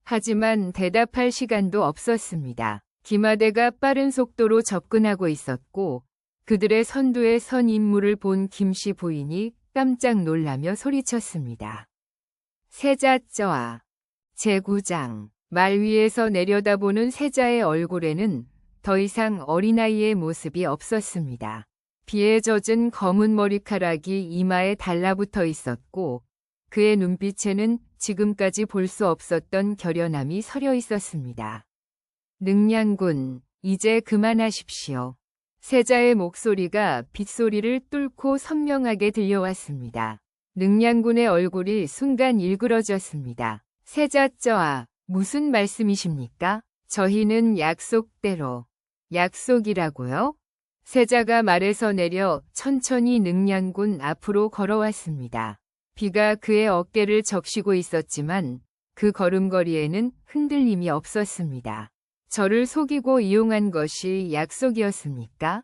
하지만 대답할 시간도 없었습니다. 기마대가 빠른 속도로 접근하고 있었고 그들의 선두에 선 인물을 본 김씨 부인이 깜짝 놀라며 소리쳤습니다. 세자저하, 제구장. 말 위에서 내려다보는 세자의 얼굴에는 더 이상 어린아이의 모습이 없었습니다. 비에 젖은 검은 머리카락이 이마에 달라붙어 있었고 그의 눈빛에는 지금까지 볼 수 없었던 결연함이 서려 있었습니다. 능량군, 이제 그만하십시오. 세자의 목소리가 빗소리를 뚫고 선명하게 들려왔습니다. 능량군의 얼굴이 순간 일그러졌습니다. 세자저하, 무슨 말씀이십니까? 저희는 약속대로. 약속이라고요? 세자가 말에서 내려 천천히 능량군 앞으로 걸어왔습니다. 비가 그의 어깨를 적시고 있었지만 그 걸음걸이에는 흔들림이 없었습니다. 저를 속이고 이용한 것이 약속이었습니까?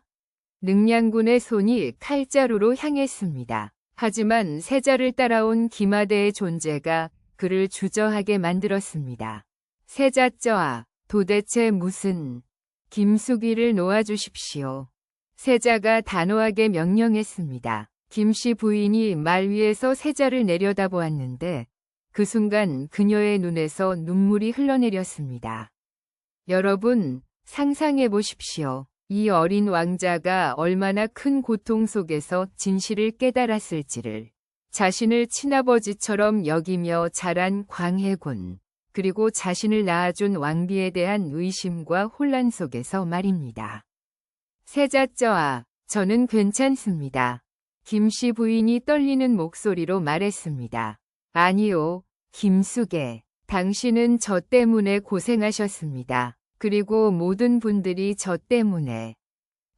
능량군의 손이 칼자루로 향했습니다. 하지만 세자를 따라온 기마대의 존재가 그를 주저하게 만들었습니다. 세자쩌아, 도대체 무슨... 김숙이를 놓아주십시오. 세자가 단호하게 명령했습니다. 김씨 부인이 말 위에서 세자를 내려다보았는데 그 순간 그녀의 눈에서 눈물이 흘러내렸습니다. 여러분, 상상해 보십시오. 이 어린 왕자가 얼마나 큰 고통 속에서 진실을 깨달았을지를. 자신을 친아버지처럼 여기며 자란 광해군, 그리고 자신을 낳아준 왕비에 대한 의심과 혼란 속에서 말입니다. 세자쩌아, 저는 괜찮습니다. 김씨 부인이 떨리는 목소리로 말했습니다. 아니요, 김숙애. 당신은 저 때문에 고생하셨습니다. 그리고 모든 분들이 저 때문에.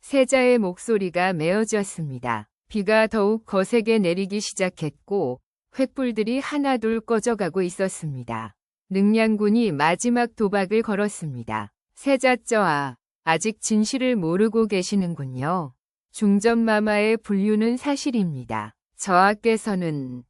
세자의 목소리가 메어졌습니다. 비가 더욱 거세게 내리기 시작했고 횃불들이 하나둘 꺼져가고 있었습니다. 능량군이 마지막 도박을 걸었습니다. 세자쩌아, 아직 진실을 모르고 계시는군요. 중전마마의 분류는 사실입니다. 저하께서는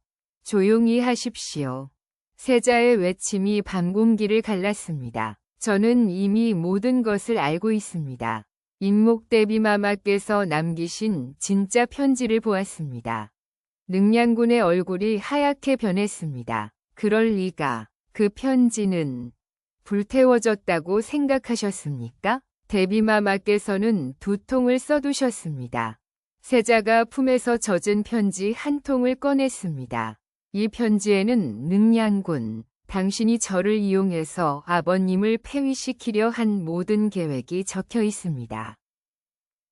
조용히 하십시오. 세자의 외침이 밤 공기를 갈랐습니다. 저는 이미 모든 것을 알고 있습니다. 인목대비마마께서 남기신 진짜 편지를 보았습니다. 능량군의 얼굴이 하얗게 변했습니다. 그럴 리가. 그 편지는 불태워졌다고 생각하셨습니까? 대비마마께서는 2통을 써두셨습니다. 세자가 품에서 젖은 편지 1통을 꺼냈습니다. 이 편지에는 능량군, 당신이 저를 이용해서 아버님을 폐위시키려 한 모든 계획이 적혀 있습니다.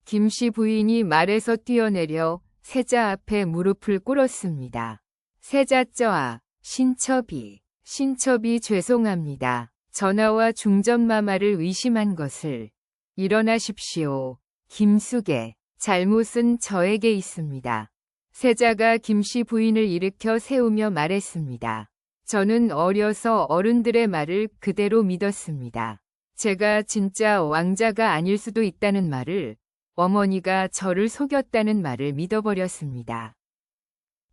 김씨 부인이 말에서 뛰어내려 세자 앞에 무릎을 꿇었습니다. 세자쩌아, 신첩이 죄송합니다. 전하와 중전마마를 의심한 것을. 일어나십시오. 김숙애, 잘못은 저에게 있습니다. 세자가 김씨 부인을 일으켜 세우며 말했습니다. 저는 어려서 어른들의 말을 그대로 믿었습니다. 제가 진짜 왕자가 아닐 수도 있다는 말을, 어머니가 저를 속였다는 말을 믿어버렸습니다.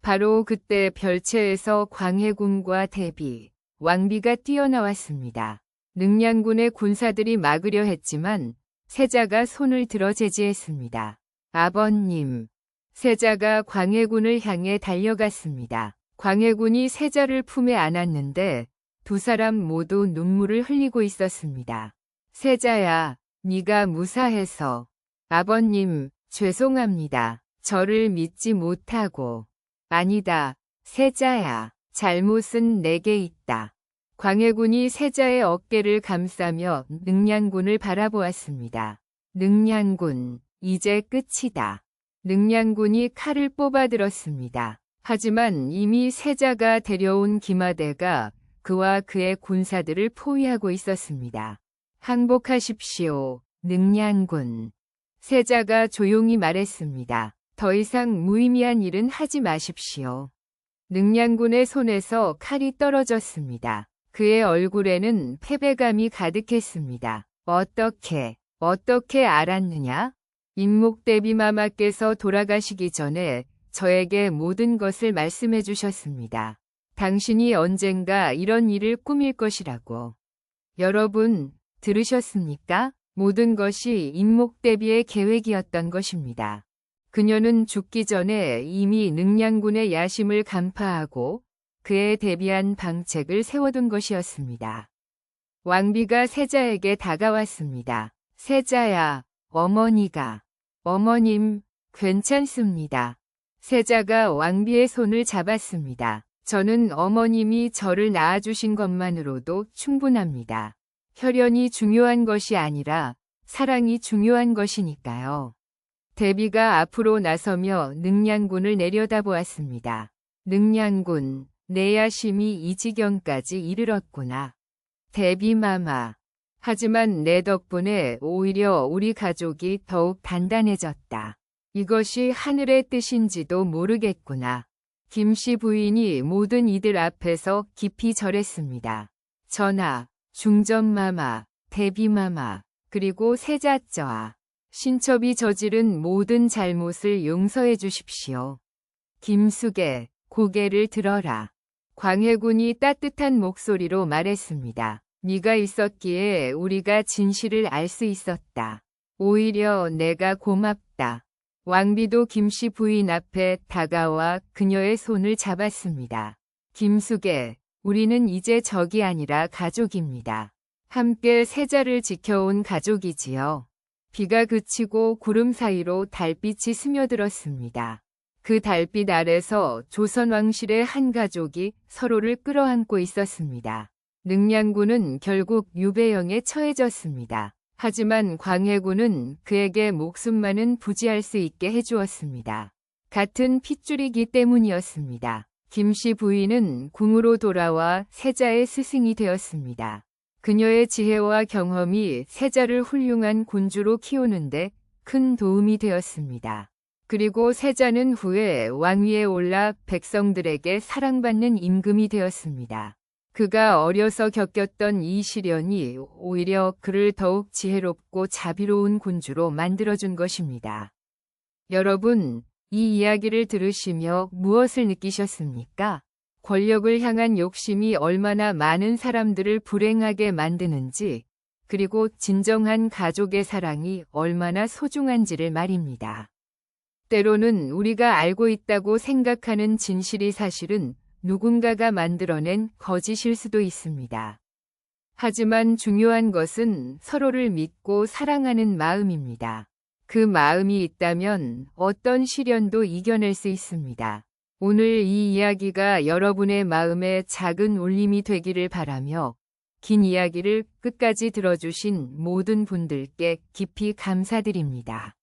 바로 그때 별채에서 광해군과 대비, 왕비가 뛰어나왔습니다. 능량군의 군사들이 막으려 했지만 세자가 손을 들어 제지했습니다. 아버님. 세자가 광해군을 향해 달려갔습니다. 광해군이 세자를 품에 안았는데 2 사람 모두 눈물을 흘리고 있었습니다. 세자야, 네가 무사해서. 아버님, 죄송합니다. 저를 믿지 못하고. 아니다, 세자야. 잘못은 내게 있다. 광해군이 세자의 어깨를 감싸며 능량군을 바라보았습니다. 능량군, 이제 끝이다. 능량군이 칼을 뽑아들었습니다. 하지만 이미 세자가 데려온 기마대가 그와 그의 군사들을 포위하고 있었습니다. 항복하십시오, 능량군. 세자가 조용히 말했습니다. 더 이상 무의미한 일은 하지 마십시오. 능량군의 손에서 칼이 떨어졌습니다. 그의 얼굴에는 패배감이 가득했습니다. 어떻게 알았느냐? 인목대비마마께서 돌아가시기 전에 저에게 모든 것을 말씀해 주셨습니다. 당신이 언젠가 이런 일을 꾸밀 것이라고. 여러분, 들으셨습니까? 모든 것이 인목대비의 계획이었던 것입니다. 그녀는 죽기 전에 이미 능량군의 야심을 간파하고 그에 대비한 방책을 세워둔 것이었습니다. 왕비가 세자에게 다가왔습니다. 세자야, 어머니가. 어머님, 괜찮습니다. 세자가 왕비의 손을 잡았습니다. 저는 어머님이 저를 낳아주신 것만으로도 충분합니다. 혈연이 중요한 것이 아니라 사랑이 중요한 것이니까요. 대비가 앞으로 나서며 능량군을 내려다보았습니다. 능량군, 내 야심이 이 지경까지 이르렀구나. 대비마마. 하지만 내 덕분에 오히려 우리 가족이 더욱 단단해졌다. 이것이 하늘의 뜻인지도 모르겠구나. 김씨 부인이 모든 이들 앞에서 깊이 절했습니다. 전하, 중전마마, 대비마마, 그리고 세자저하, 신첩이 저지른 모든 잘못을 용서해 주십시오. 김숙애, 고개를 들어라. 광해군이 따뜻한 목소리로 말했습니다. 네가 있었기에 우리가 진실을 알 수 있었다. 오히려 내가 고맙다. 왕비도 김씨 부인 앞에 다가와 그녀의 손을 잡았습니다. 김숙애, 우리는 이제 적이 아니라 가족입니다. 함께 세자를 지켜온 가족이지요. 비가 그치고 구름 사이로 달빛이 스며들었습니다. 그 달빛 아래서 조선 왕실의 한 가족이 서로를 끌어안고 있었습니다. 능량군은 결국 유배형에 처해졌습니다. 하지만 광해군은 그에게 목숨만은 부지할 수 있게 해주었습니다. 같은 핏줄이기 때문이었습니다. 김씨 부인은 궁으로 돌아와 세자의 스승이 되었습니다. 그녀의 지혜와 경험이 세자를 훌륭한 군주로 키우는데 큰 도움이 되었습니다. 그리고 세자는 후에 왕위에 올라 백성들에게 사랑받는 임금이 되었습니다. 그가 어려서 겪었던 이 시련이 오히려 그를 더욱 지혜롭고 자비로운 군주로 만들어준 것입니다. 여러분, 이 이야기를 들으시며 무엇을 느끼셨습니까? 권력을 향한 욕심이 얼마나 많은 사람들을 불행하게 만드는지, 그리고 진정한 가족의 사랑이 얼마나 소중한지를 말입니다. 때로는 우리가 알고 있다고 생각하는 진실이 사실은 누군가가 만들어낸 거짓일 수도 있습니다. 하지만 중요한 것은 서로를 믿고 사랑하는 마음입니다. 그 마음이 있다면 어떤 시련도 이겨낼 수 있습니다. 오늘 이 이야기가 여러분의 마음에 작은 울림이 되기를 바라며 긴 이야기를 끝까지 들어주신 모든 분들께 깊이 감사드립니다.